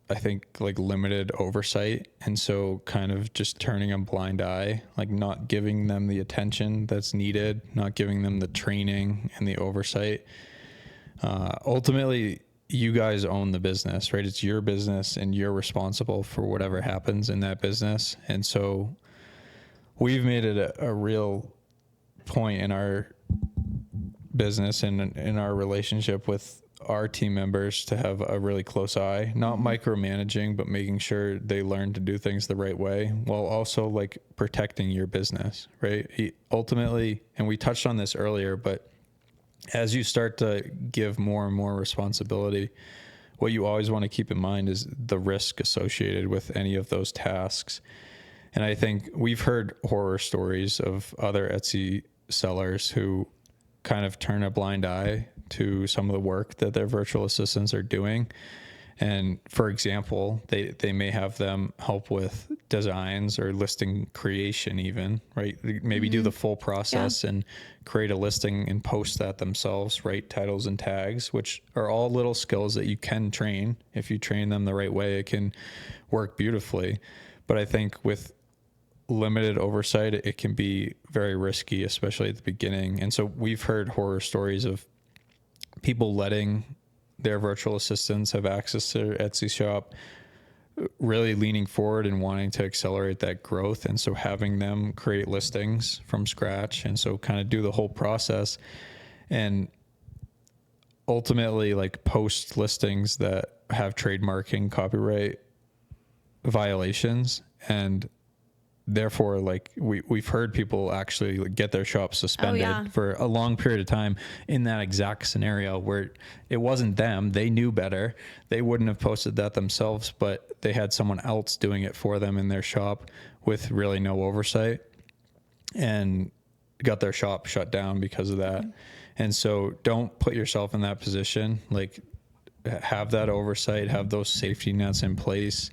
I think, like limited oversight. And so kind of just turning a blind eye, like not giving them the attention that's needed, not giving them the training and the oversight. Ultimately, you guys own the business, right? It's your business and you're responsible for whatever happens in that business. And so we've made it a real point in our business and in our relationship with our team members to have a really close eye, not micromanaging, but making sure they learn to do things the right way, while also like protecting your business, right? Ultimately, and we touched on this earlier, but as you start to give more and more responsibility, what you always want to keep in mind is the risk associated with any of those tasks. And I think we've heard horror stories of other Etsy sellers who kind of turn a blind eye to some of the work that their virtual assistants are doing. And for example, they may have them help with designs or listing creation even, right? Maybe do the full process and create a listing and post that themselves, write titles and tags, which are all little skills that you can train. If you train them the right way, it can work beautifully. But I think with limited oversight, it can be very risky, especially at the beginning. And so we've heard horror stories of people letting their virtual assistants have access to their Etsy shop, really leaning forward and wanting to accelerate that growth. And so having them create listings from scratch. And so kind of do the whole process and ultimately like post listings that have trademarking, copyright violations. And therefore, like we've heard people actually get their shop suspended for a long period of time in that exact scenario where it wasn't them. They knew better. They wouldn't have posted that themselves, but they had someone else doing it for them in their shop with really no oversight and got their shop shut down because of that. And so don't put yourself in that position. Like have that oversight, have those safety nets in place,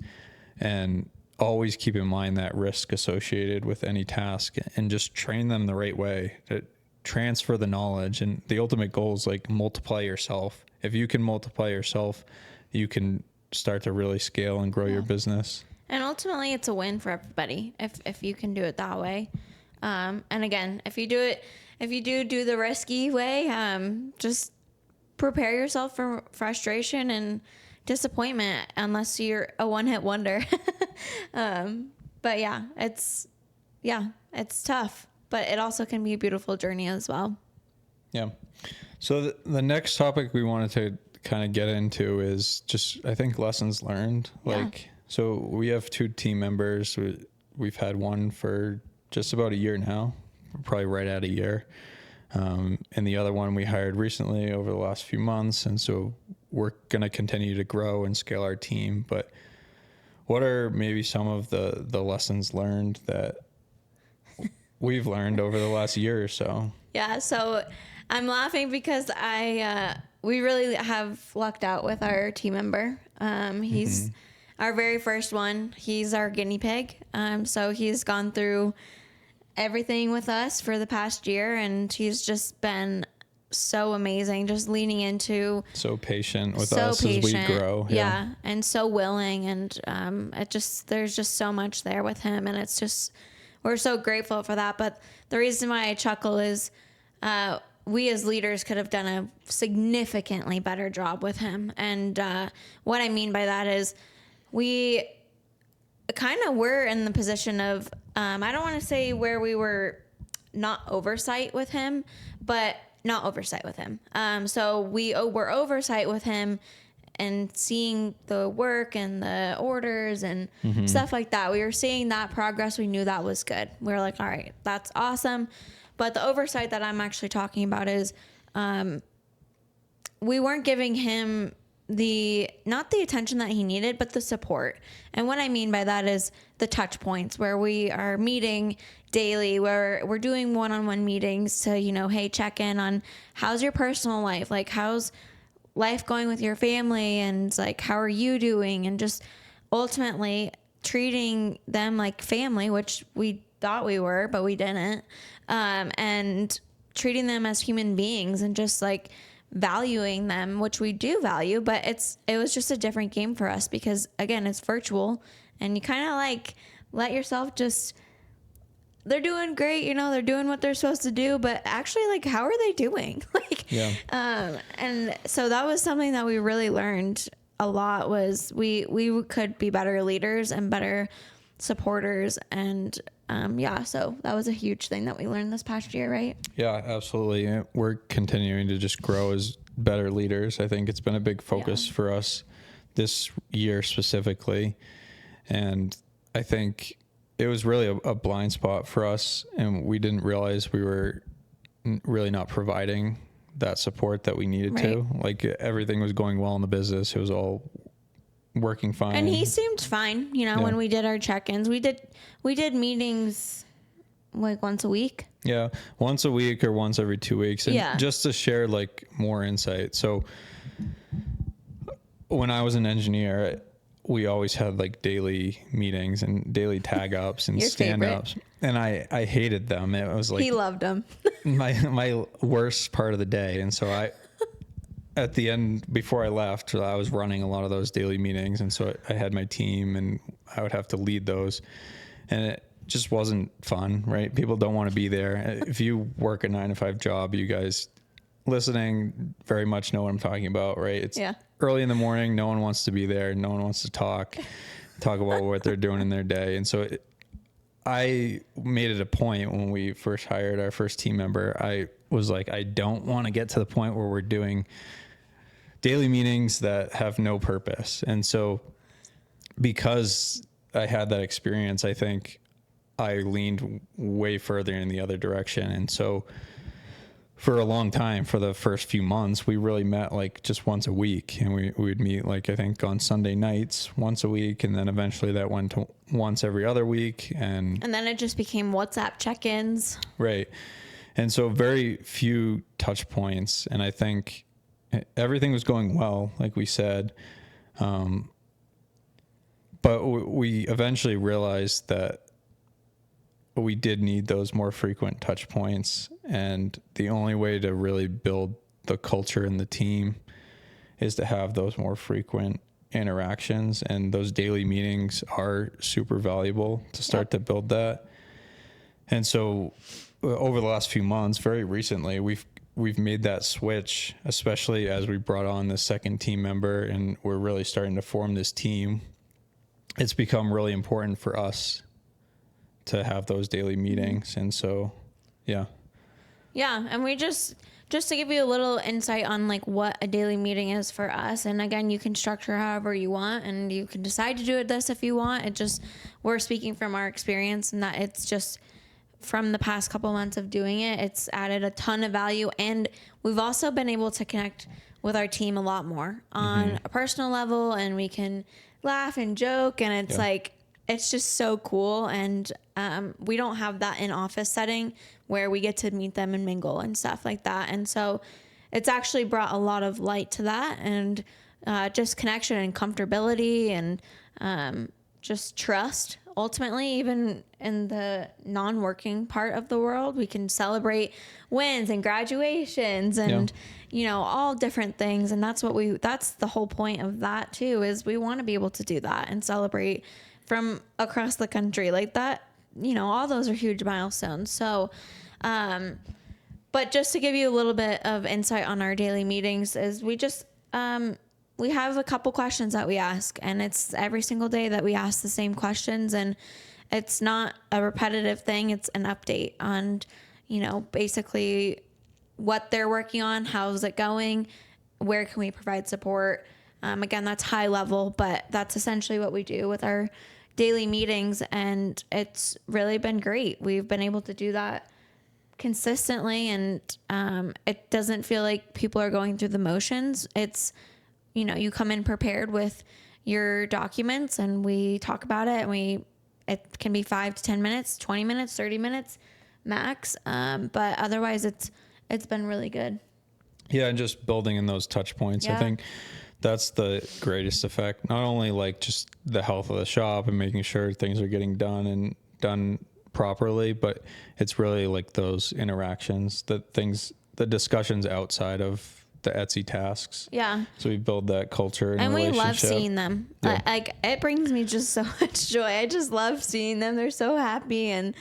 and always keep in mind that risk associated with any task and just train them the right way to transfer the knowledge. And the ultimate goal is like multiply yourself. If you can multiply yourself, you can start to really scale and grow your business. And ultimately it's a win for everybody if you can do it that way. And again, if you do the risky way, just prepare yourself for frustration and disappointment unless you're a one-hit wonder. But it's tough, but it also can be a beautiful journey as well. Yeah. So the next topic we wanted to kind of get into is just, I think, lessons learned. So we have 2 team members. We've had one for just about a year now, probably right at a year. And the other one we hired recently over the last few months. And so we're going to continue to grow and scale our team. But what are maybe some of the lessons learned that we've learned over the last year or so? Yeah. So I'm laughing because we really have lucked out with our team member. He's our very first one. He's our guinea pig. So he's gone through everything with us for the past year, and he's just been so amazing, just leaning into, so patient with us as we grow. Yeah. And so willing. And there's just so much there with him, and it's just, we're so grateful for that. But the reason why I chuckle is we as leaders could have done a significantly better job with him. And what I mean by that is we kind of were in the position of, I don't want to say where we were not oversight with him, but not oversight with him. So we were oversight with him and seeing the work and the orders and stuff like that. We were seeing that progress. We knew that was good. We were like, all right, that's awesome. But the oversight that I'm actually talking about is we weren't giving him not the attention that he needed, but the support. And what I mean by that is the touch points where we are meeting daily, where we're doing one-on-one meetings to, hey, check in on how's your personal life? Like, how's life going with your family? And like, how are you doing? And just ultimately treating them like family, which we thought we were, but we didn't. And treating them as human beings and just like valuing them, which we do value, but it was just a different game for us because again, it's virtual and you kind of like let yourself just, they're doing great, they're doing what they're supposed to do, but actually like, how are they doing? And so that was something that we really learned a lot was we could be better leaders and better supporters. And so that was a huge thing that we learned this past year, right? Yeah, absolutely. We're continuing to just grow as better leaders. I think it's been a big focus for us this year specifically. And I think it was really a blind spot for us, and we didn't realize we were really not providing that support that we needed to. Like everything was going well in the business. It was all working fine. And he seemed fine, when we did our check-ins. We did meetings like once a week. Yeah, once a week or once every 2 weeks. And just to share like more insight. So when I was an engineer, we always had like daily meetings and daily tag ups and Your stand favorite. ups. And I hated them. It was like He loved them. my worst part of the day. And so at the end, before I left, I was running a lot of those daily meetings. And so I had my team and I would have to lead those. And it just wasn't fun, right? People don't want to be there. If you work a 9-to-5 job, you guys listening very much know what I'm talking about, right? It's early in the morning. No one wants to be there. No one wants to talk about what they're doing in their day. And so I made it a point when we first hired our first team member. I was like, I don't want to get to the point where we're doing daily meetings that have no purpose. And so because I had that experience, I think I leaned way further in the other direction. And so for a long time, for the first few months, we really met like just once a week, and we would meet like, I think on Sunday nights once a week. And then eventually that went to once every other week. And then it just became WhatsApp check-ins. Right. And so very few touch points. And I think everything was going well, like we said. But we eventually realized that we did need those more frequent touch points. And the only way to really build the culture in the team is to have those more frequent interactions. And those daily meetings are super valuable to start to build that. And so over the last few months, very recently, we've made that switch, especially as we brought on the second team member and we're really starting to form this team. It's become really important for us to have those daily meetings. And so, yeah. And we just to give you a little insight on like what a daily meeting is for us. And again, you can structure however you want and you can decide to do it this if you want. It just, we're speaking from our experience and that it's just from the past couple months of doing it, it's added a ton of value. And we've also been able to connect with our team a lot more on a personal level, and we can laugh and joke, and it's like, it's just so cool. And we don't have that in office setting where we get to meet them and mingle and stuff like that. And so it's actually brought a lot of light to that, and just connection and comfortability and just trust. Ultimately, even in the non-working part of the world, we can celebrate wins and graduations and, you know, all different things. And that's that's the whole point of that too, is we want to be able to do that and celebrate from across the country like that. You know, all those are huge milestones. So, but just to give you a little bit of insight on our daily meetings is we just, we have a couple questions that we ask, and it's every single day that we ask the same questions, and it's not a repetitive thing. It's an update on, you know, basically what they're working on, how's it going, where can we provide support. Again, that's high level, but that's essentially what we do with our daily meetings, and it's really been great. We've been able to do that consistently, and it doesn't feel like people are going through the motions. It's, you know, you come in prepared with your documents and we talk about it, and it can be 5 to 10 minutes, 20 minutes, 30 minutes max. But otherwise it's been really good. Yeah. And just building in those touch points. I think that's the greatest effect. Not only like just the health of the shop and making sure things are getting done and done properly, but it's really like those interactions, the discussions outside of the Etsy tasks. Yeah. So we build that culture and we love seeing them. Yeah. Like it brings me just so much joy. I just love seeing them. They're so happy, and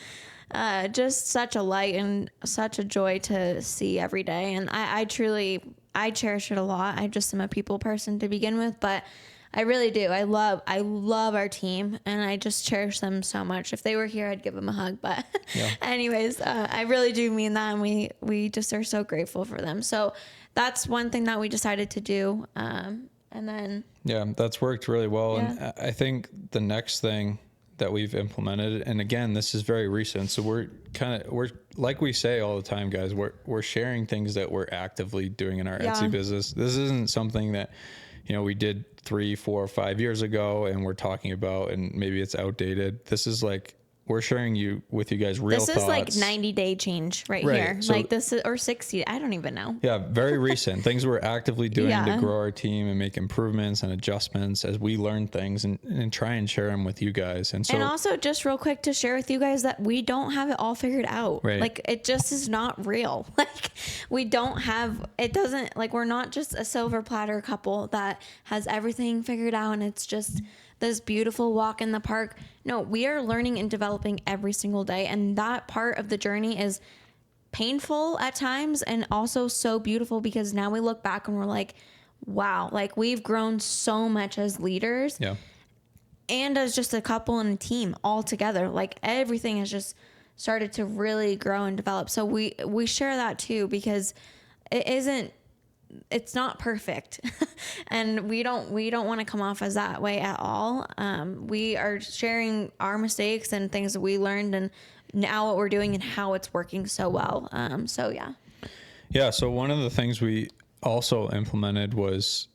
just such a light and such a joy to see every day. And I cherish it a lot. I just am a people person to begin with, but I really do. I love our team, and I just cherish them so much. If they were here, I'd give them a hug. But anyways, I really do mean that. And we just are so grateful for them. So that's one thing that we decided to do. And then. Yeah, that's worked really well. Yeah. And I think the next thing that we've implemented, and again, this is very recent. So we're like we say all the time, guys, we're sharing things that we're actively doing in our Etsy business. This isn't something that, you know, we did 3, 4, 5 years ago and we're talking about, and maybe it's outdated. This is like, we're sharing with you guys real this thoughts. is like 90-day change right here. So, like this is, or 60, I don't even know. Yeah, very recent things we're actively doing Yeah. to grow our team and make improvements and adjustments as we learn things and try and share them with you guys. And so, and also just real quick to share with you guys that we don't have it all figured out. Right. Like it just is not real. Like we don't have, it doesn't, like we're not just a silver platter couple that has everything figured out and it's just this beautiful walk in the park. No, we are learning and developing every single day. And that part of the journey is painful at times and also so beautiful because now we look back and we're like, wow, like we've grown so much as leaders. yeah. And as just a couple and a team all together. Like everything has just started to really grow and develop. So we share that too because it's not perfect. And we don't want to come off as that way at all. We are sharing our mistakes and things that we learned and now what we're doing and how it's working so well. So yeah. Yeah. So one of the things we also implemented was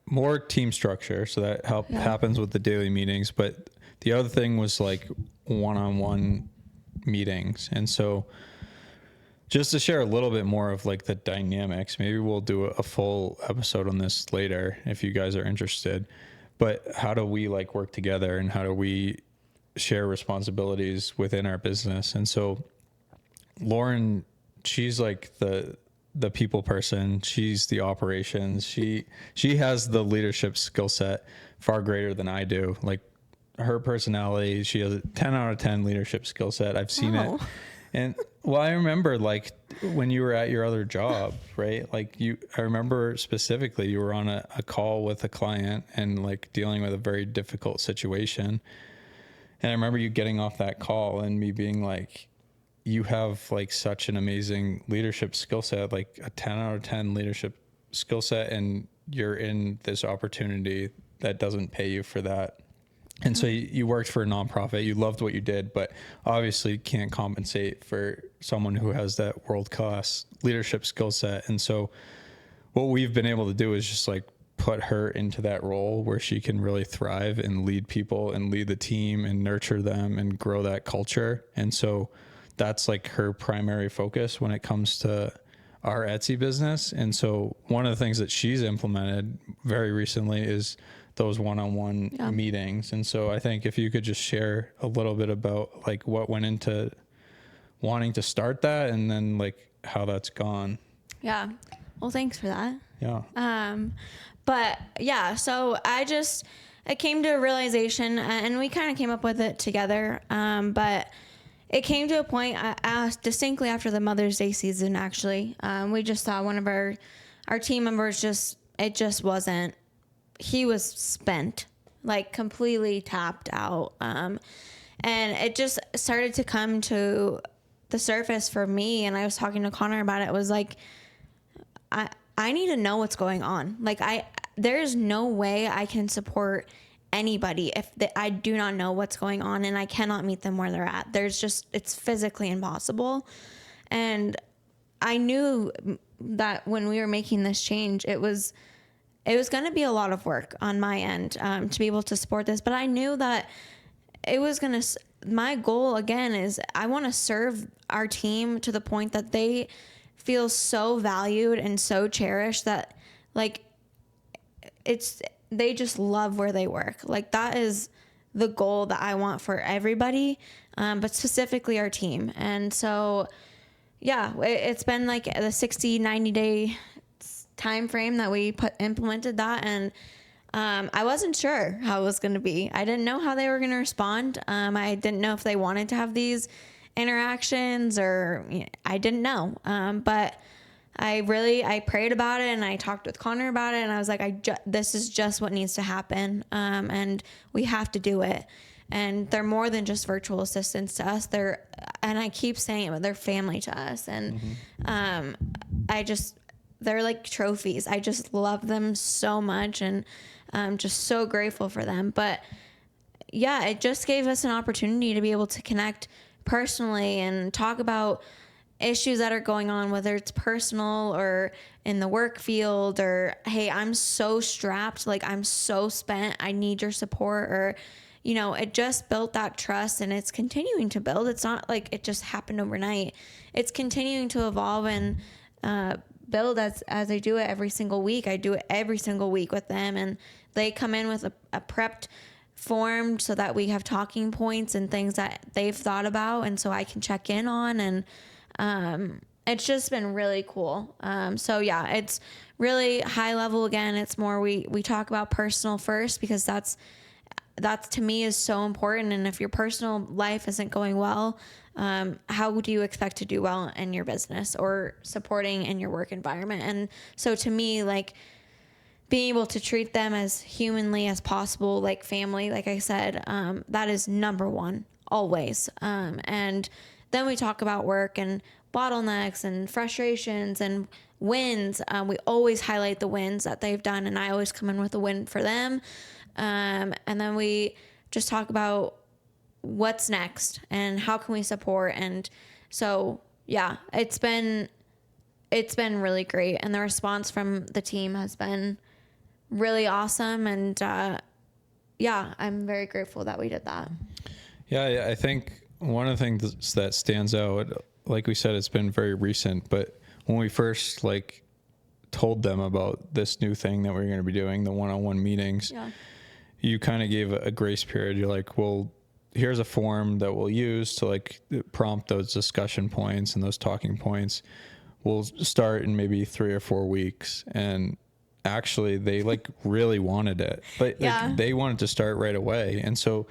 more team structure. So that happens with the daily meetings. But the other thing was like one-on-one meetings. And so just to share a little bit more of like the dynamics, maybe we'll do a full episode on this later if you guys are interested. But how do we like work together and how do we share responsibilities within our business? And so Lauren, she's like the people person. She's the operations. She has the leadership skill set far greater than I do. Like her personality, she has a 10 out of 10 leadership skill set. I've seen it. And well, I remember like when you were at your other job, right? Like I remember specifically you were on a call with a client and like dealing with a very difficult situation. And I remember you getting off that call and me being like, you have like such an amazing leadership skill set, like a 10 out of 10 leadership skill set. And you're in this opportunity that doesn't pay you for that. And so you worked for a nonprofit, you loved what you did, but obviously can't compensate for someone who has that world-class leadership skill set. And so what we've been able to do is just like put her into that role where she can really thrive and lead people and lead the team and nurture them and grow that culture. And so that's like her primary focus when it comes to our Etsy business. And so one of the things that she's implemented very recently is those one-on-one meetings. And so I think if you could just share a little bit about like what went into wanting to start that and then like how that's gone. Yeah. Well, thanks for that. Yeah. But yeah, so I came to a realization and we kind of came up with it together. But it came to a point distinctly after the Mother's Day season, actually. We just saw one of our team members it just wasn't, he was spent, like completely tapped out. And it just started to come to the surface for me. And I was talking to Connor about it. It was like, I need to know what's going on. Like there's no way I can support anybody if I do not know what's going on and I cannot meet them where they're at. It's physically impossible. And I knew that when we were making this change, it was going to be a lot of work on my end to be able to support this. But I knew that it was going to, my goal again is I want to serve our team to the point that they feel so valued and so cherished that like they just love where they work. Like that is the goal that I want for everybody, but specifically our team. And so, yeah, it's been like the 60, 90-day time frame that we implemented that. And I wasn't sure how it was going to be. I didn't know how they were going to respond. I didn't know if they wanted to have these interactions or I didn't know. But I prayed about it and I talked with Connor about it and I was like, this is just what needs to happen. And we have to do it. And they're more than just virtual assistants to us. And I keep saying it, but they're family to us. And, they're like trophies. I just love them so much and I'm just so grateful for them. But yeah, it just gave us an opportunity to be able to connect personally and talk about issues that are going on, whether it's personal or in the work field or, hey, I'm so strapped, like I'm so spent, I need your support, or, it just built that trust, and it's continuing to build. It's not like it just happened overnight. It's continuing to evolve and build as I do it every single week. I do it every single week with them, and they come in with a prepped form so that we have talking points and things that they've thought about, and so I can check in on, and it's just been really cool. So yeah, it's really high level. Again, it's more we talk about personal first, because that's to me is so important. And if your personal life isn't going well, how do you expect to do well in your business or supporting in your work environment? And so to me, like, being able to treat them as humanly as possible, like family, like I said, that is number one always. And then we talk about work and bottlenecks and frustrations and wins. We always highlight the wins that they've done, and I always come in with a win for them. And then we just talk about what's next and how can we support. And so, yeah, it's been really great. And the response from the team has been really awesome. And, yeah, I'm very grateful that we did that. Yeah, I think one of the things that stands out, like we said, it's been very recent, but when we first told them about this new thing that we are going to be doing, the one-on-one meetings, you kind of gave a grace period. You're like, well, here's a form that we'll use to prompt those discussion points and those talking points. We'll start in maybe 3 or 4 weeks. And actually they really wanted it, but they wanted to start right away. And so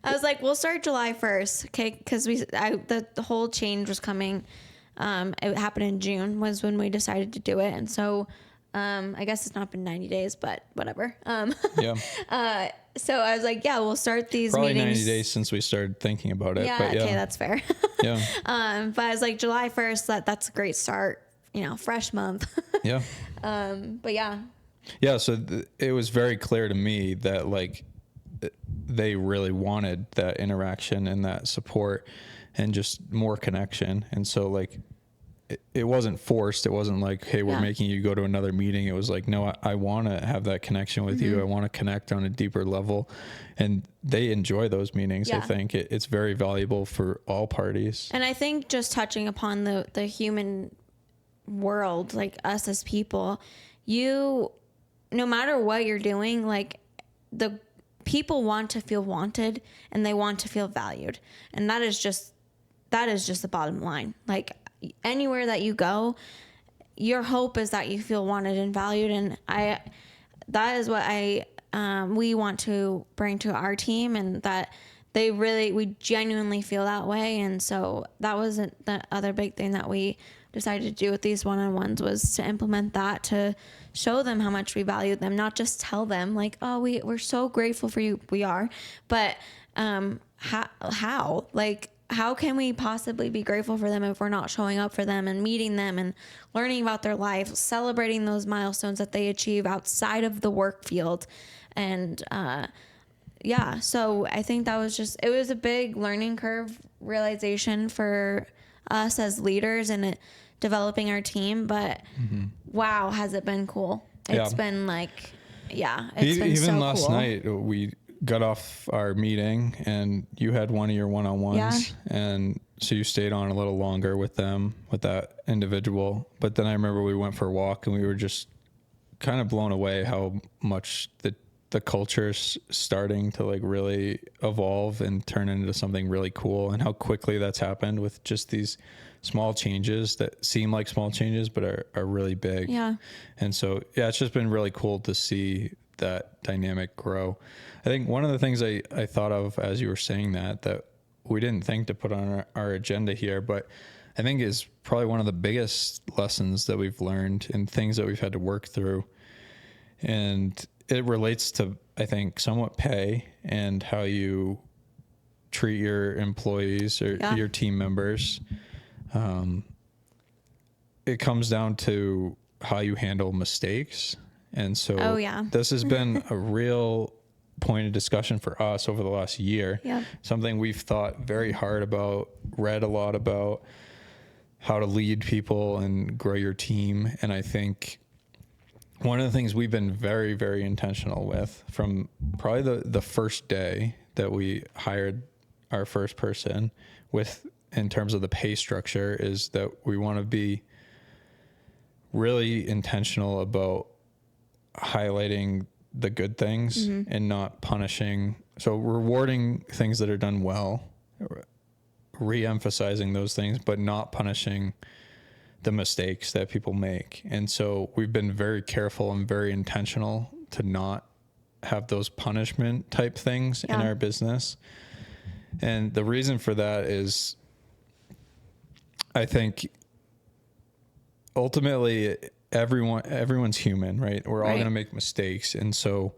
I was like, we'll start July 1st. Okay. Cause the whole change was coming. It happened in June was when we decided to do it. And so, I guess it's not been 90 days, but whatever. So I was like, yeah, we'll start these probably meetings. 90 days since we started thinking about it. Yeah. But Okay. That's fair. Yeah. But I was like, July 1st, that's a great start, fresh month. Yeah. But yeah. Yeah. So it was very clear to me that they really wanted that interaction and that support and just more connection. And so it wasn't forced. It wasn't like, hey, we're making you go to another meeting. It was like, no, I want to have that connection with you. I want to connect on a deeper level. And they enjoy those meetings. I think it's very valuable for all parties. And I think just touching upon the human world, like us as people, no matter what you're doing, the people want to feel wanted and they want to feel valued. And that is just the bottom line. Anywhere that you go, your hope is that you feel wanted and valued. And that is what we want to bring to our team, and that we genuinely feel that way. And so that wasn't the other big thing that we decided to do with these one-on-ones, was to implement that, to show them how much we value them, not just tell them we're so grateful for you. We are, but how can we possibly be grateful for them if we're not showing up for them and meeting them and learning about their life, celebrating those milestones that they achieve outside of the work field? And so I think that was it was a big learning curve realization for us as leaders and developing our team. But wow, has it been cool. It's been it's been even so last cool. night we got off our meeting and you had one of your one-on-ones, and so you stayed on a little longer with them, with that individual. But then I remember we went for a walk and we were just kind of blown away how much the culture's starting to really evolve and turn into something really cool, and how quickly that's happened with just these small changes that seem like small changes but are really big. Yeah. And so it's just been really cool to see that dynamic grow. I think one of the things I thought of as you were saying that we didn't think to put on our agenda here, but I think is probably one of the biggest lessons that we've learned and things that we've had to work through. And it relates to, I think, somewhat pay and how you treat your employees or your team members. It comes down to how you handle mistakes. And so this has been a real point of discussion for us over the last year. Something we've thought very hard about, read a lot about how to lead people and grow your team. And I think one of the things we've been very, very intentional with from probably the first day that we hired our first person with, in terms of the pay structure, is that we want to be really intentional about highlighting the good things and not punishing. So rewarding things that are done well, re-emphasizing those things, but not punishing the mistakes that people make. And so we've been very careful and very intentional to not have those punishment type things in our business. And the reason for that is, I think ultimately everyone's human, right? We're all going to make mistakes. And so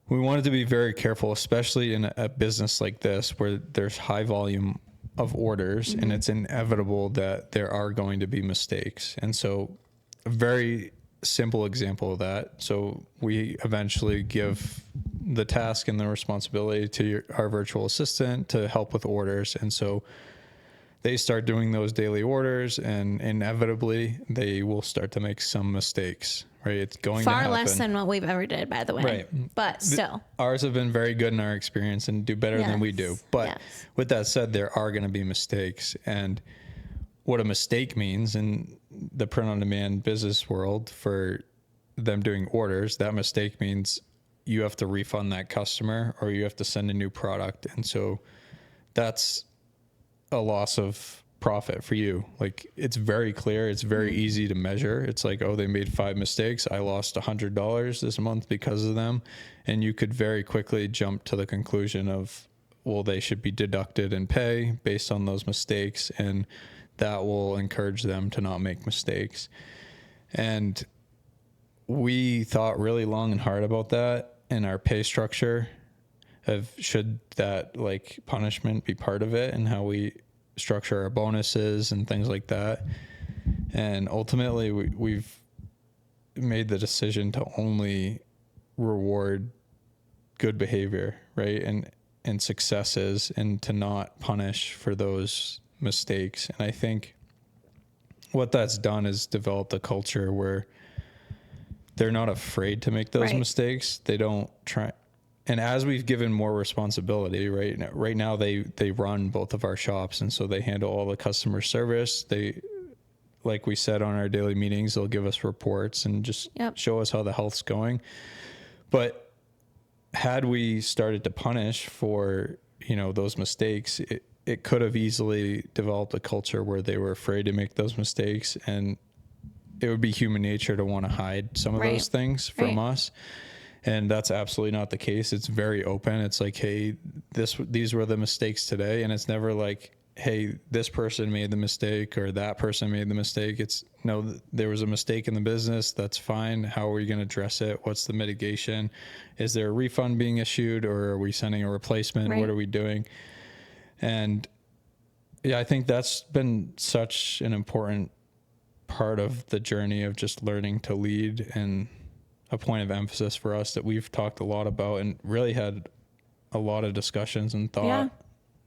we wanted to be very careful, especially in a business like this where there's high volume of orders and it's inevitable that there are going to be mistakes. And so a very simple example of that. So we eventually give the task and the responsibility to our virtual assistant to help with orders. And so they start doing those daily orders, and inevitably they will start to make some mistakes, right? It's going to happen. Far less than what we've ever did, by the way. Right. But still. Ours have been very good in our experience and do better than we do. But with that said, there are going to be mistakes. And what a mistake means in the print-on-demand business world for them doing orders, that mistake means you have to refund that customer or you have to send a new product. And so that's a loss of profit for you. Like, it's very clear. It's very easy to measure. It's like, oh, they made 5 mistakes. I lost $100 this month because of them. And you could very quickly jump to the conclusion of, well, they should be deducted in pay based on those mistakes. And that will encourage them to not make mistakes. And we thought really long and hard about that in our pay structure of, should that like punishment be part of it and how we structure our bonuses and things like that. And ultimately we've made the decision to only reward good behavior, right? And successes, and to not punish for those mistakes. And I think what that's done is developed a culture where they're not afraid to make those mistakes. They don't try. And as we've given more responsibility, right now they run both of our shops. And so they handle all the customer service. They, like we said on our daily meetings, they'll give us reports and just show us how the health's going. But had we started to punish for, those mistakes, it could have easily developed a culture where they were afraid to make those mistakes. And it would be human nature to want to hide some of those things from us. And that's absolutely not the case. It's very open. It's like, hey, these were the mistakes today. And it's never like, hey, this person made the mistake or that person made the mistake. It's, no, there was a mistake in the business. That's fine. How are we going to address it? What's the mitigation? Is there a refund being issued, or are we sending a replacement? What are we doing? And yeah, I think that's been such an important part of the journey of just learning to lead, and a point of emphasis for us that we've talked a lot about and really had a lot of discussions and thought.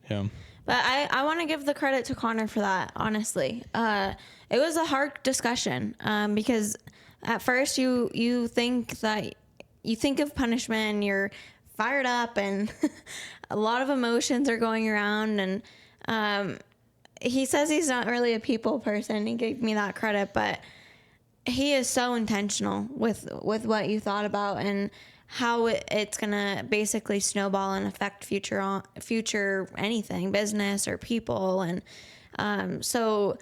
Yeah. But I want to give the credit to Connor for that, honestly. It was a hard discussion because at first you think of punishment and you're fired up and a lot of emotions are going around. And he says he's not really a people person. He gave me that credit, but he is so intentional with what you thought about and how it's going to basically snowball and affect future anything, business or people. And so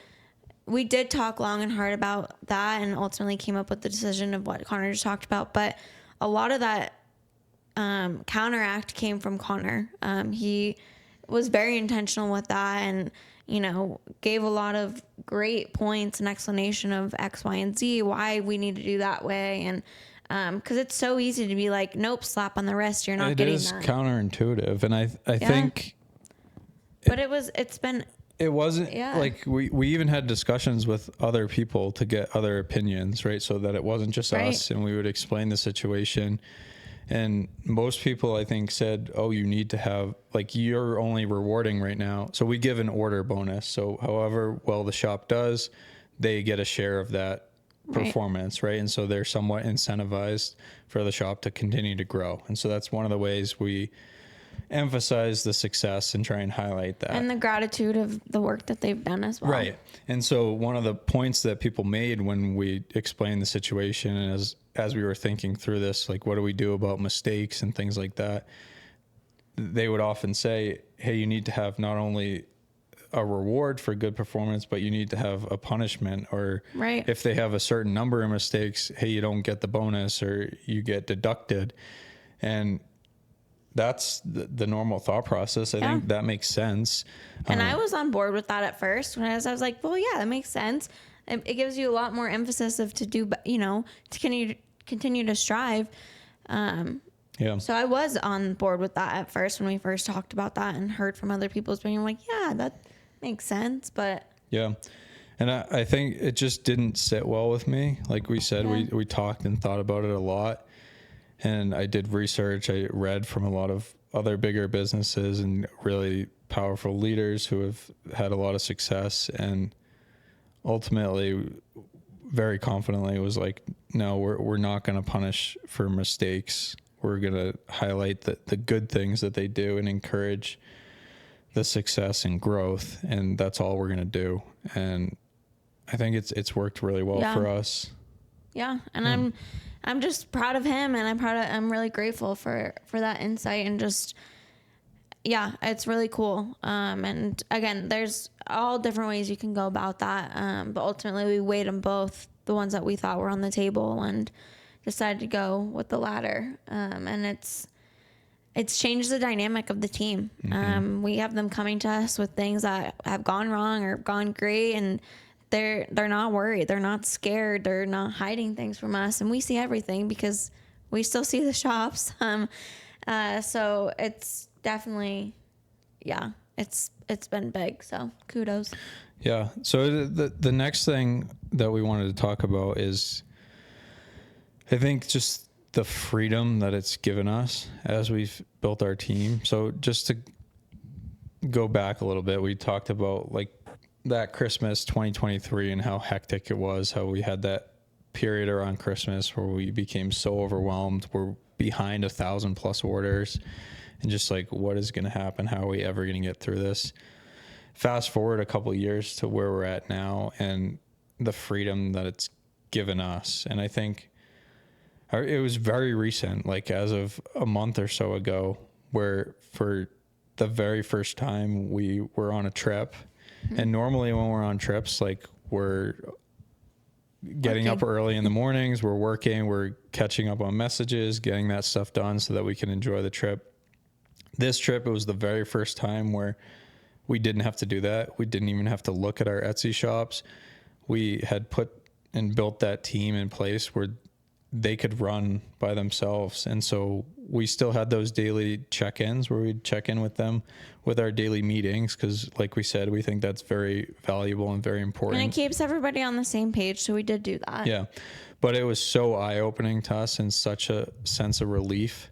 we did talk long and hard about that and ultimately came up with the decision of what Connor just talked about. But a lot of that counteract came from Connor. He was very intentional with that and, gave a lot of great points and explanation of X, Y, and Z, why we need to do that way. And because it's so easy to be like, nope, slap on the wrist, you're not getting that. It is counterintuitive. And I think. But it wasn't like we even had discussions with other people to get other opinions, right? So that it wasn't just us, and we would explain the situation. And most people, I think, said, oh, you need to have, like, you're only rewarding right now. So we give an order bonus. So however well the shop does, they get a share of that performance, right? And so they're somewhat incentivized for the shop to continue to grow. And so that's one of the ways we emphasize the success and try and highlight that. And the gratitude of the work that they've done as well. Right. And so one of the points that people made when we explained the situation, and as we were thinking through this, like, what do we do about mistakes and things like that? They would often say, hey, you need to have not only a reward for good performance, but you need to have a punishment, or right. if they have a certain number of mistakes, hey, you don't get the bonus or you get deducted. And that's the normal thought process. I think that makes sense. And I was on board with that at first when I was like, well, yeah, that makes sense. It gives you a lot more emphasis of to do, to continue to strive. So I was on board with that at first when we first talked about that and heard from other people's opinion. I'm like, yeah, that makes sense. But yeah. And I think it just didn't sit well with me. Like we said, we talked and thought about it a lot. And I did research. I read from a lot of other bigger businesses and really powerful leaders who have had a lot of success. And ultimately, very confidently, was like, no, we're not going to punish for mistakes. We're going to highlight the good things that they do and encourage the success and growth. And that's all we're going to do. And I think it's worked really well for us. Yeah. And I'm just proud of him, and I'm really grateful for that insight, and just, it's really cool. And again, there's all different ways you can go about that. But ultimately we weighed them both, the ones that we thought were on the table, and decided to go with the latter. And it's changed the dynamic of the team. We have them coming to us with things that have gone wrong or gone great, and they're not worried. They're not scared. They're not hiding things from us. And we see everything because we still see the shops. So it's definitely, it's been big. So kudos. Yeah. So the next thing that we wanted to talk about is, I think, just the freedom that it's given us as we've built our team. So just to go back a little bit, we talked about like that Christmas 2023 and how hectic it was, how we had that period around Christmas where we became so overwhelmed. We're behind 1,000+ orders, and just like, what is going to happen? How are we ever going to get through this? Fast forward a couple of years to where we're at now and the freedom that it's given us. And I think it was very recent, like as of a month or so ago, where for the very first time we were on a trip. And normally when we're on trips, like, we're getting up early in the mornings, we're working, we're catching up on messages, getting that stuff done so that we can enjoy the trip. This trip, it was the very first time where we didn't have to do that. We didn't even have to look at our Etsy shops. We had put and built that team in place where they could run by themselves. And so we still had those daily check-ins where we'd check in with them with our daily meetings, because like we said, we think that's very valuable and very important. And it keeps everybody on the same page. So we did do that. Yeah. But it was so eye-opening to us and such a sense of relief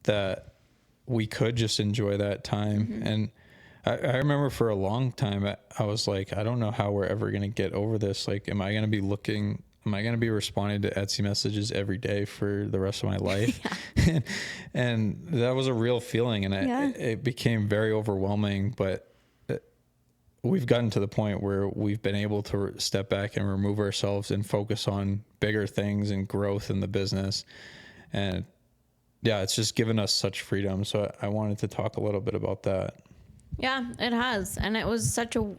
that we could just enjoy that time. And I remember for a long time, I was like, I don't know how we're ever going to get over this. Like, am I going to be responding to Etsy messages every day for the rest of my life? And that was a real feeling, and it became very overwhelming, but we've gotten to the point where we've been able to step back and remove ourselves and focus on bigger things and growth in the business. And it's just given us such freedom. So I wanted to talk a little bit about that. Yeah, it has. And it was such a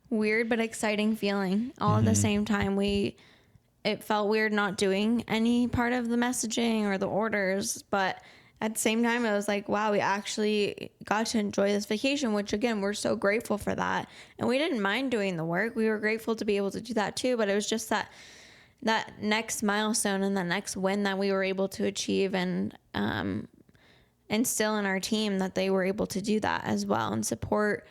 weird but exciting feeling all at the same time. It felt weird not doing any part of the messaging or the orders, but at the same time, it was like, wow, we actually got to enjoy this vacation, which again, we're so grateful for that. And we didn't mind doing the work. We were grateful to be able to do that too, but it was just that next milestone and the next win that we were able to achieve, and instill in our team that they were able to do that as well and support,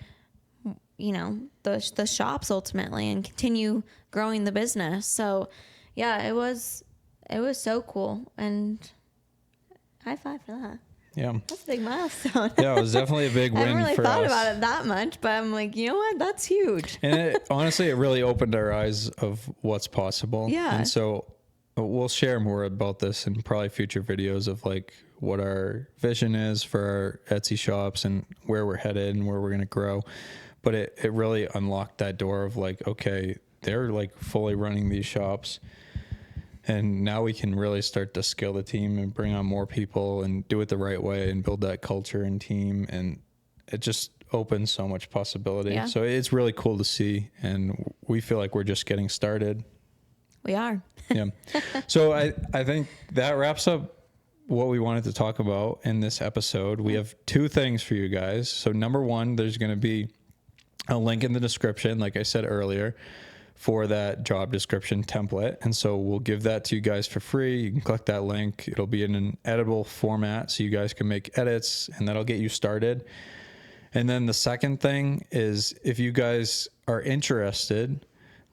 the shops ultimately and continue growing the business. So yeah, it was so cool, and high five for that. Yeah. That's a big milestone. Yeah, it was definitely a big I win haven't really for thought us. about it that much, but I'm like, you know what? That's huge. And honestly, it really opened our eyes of what's possible. Yeah. And so we'll share more about this in probably future videos of like what our vision is for our Etsy shops and where we're headed and where we're going to grow. But it really unlocked that door of like, okay, they're like fully running these shops. And now we can really start to scale the team and bring on more people and do it the right way and build that culture and team. And it just opens so much possibility. Yeah. So it's really cool to see. And we feel like we're just getting started. We are. Yeah. So I think that wraps up what we wanted to talk about in this episode. We have two things for you guys. So number one, there's going to be a link in the description, like I said earlier, for that job description template. And so we'll give that to you guys for free. You can click that link. It'll be in an editable format so you guys can make edits, and that'll get you started. And then the second thing is, if you guys are interested,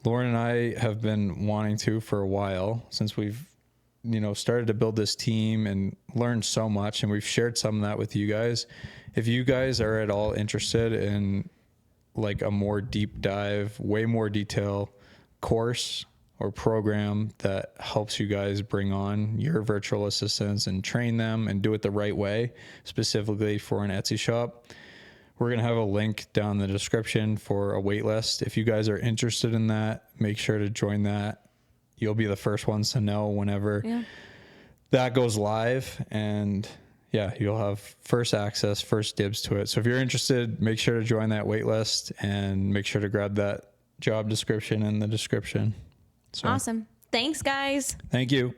Lauren and I have been wanting to for a while, since we've, started to build this team and learned so much, and we've shared some of that with you guys. If you guys are at all interested in like a more deep dive, way more detail course or program that helps you guys bring on your virtual assistants and train them and do it the right way, specifically for an Etsy shop, we're going to have a link down in the description for a waitlist. If you guys are interested in that, make sure to join that. You'll be the first ones to know whenever that goes live. And yeah, you'll have first access, first dibs to it. So if you're interested, make sure to join that wait list and make sure to grab that job description in the description. So, Awesome. Thanks, guys. thank you.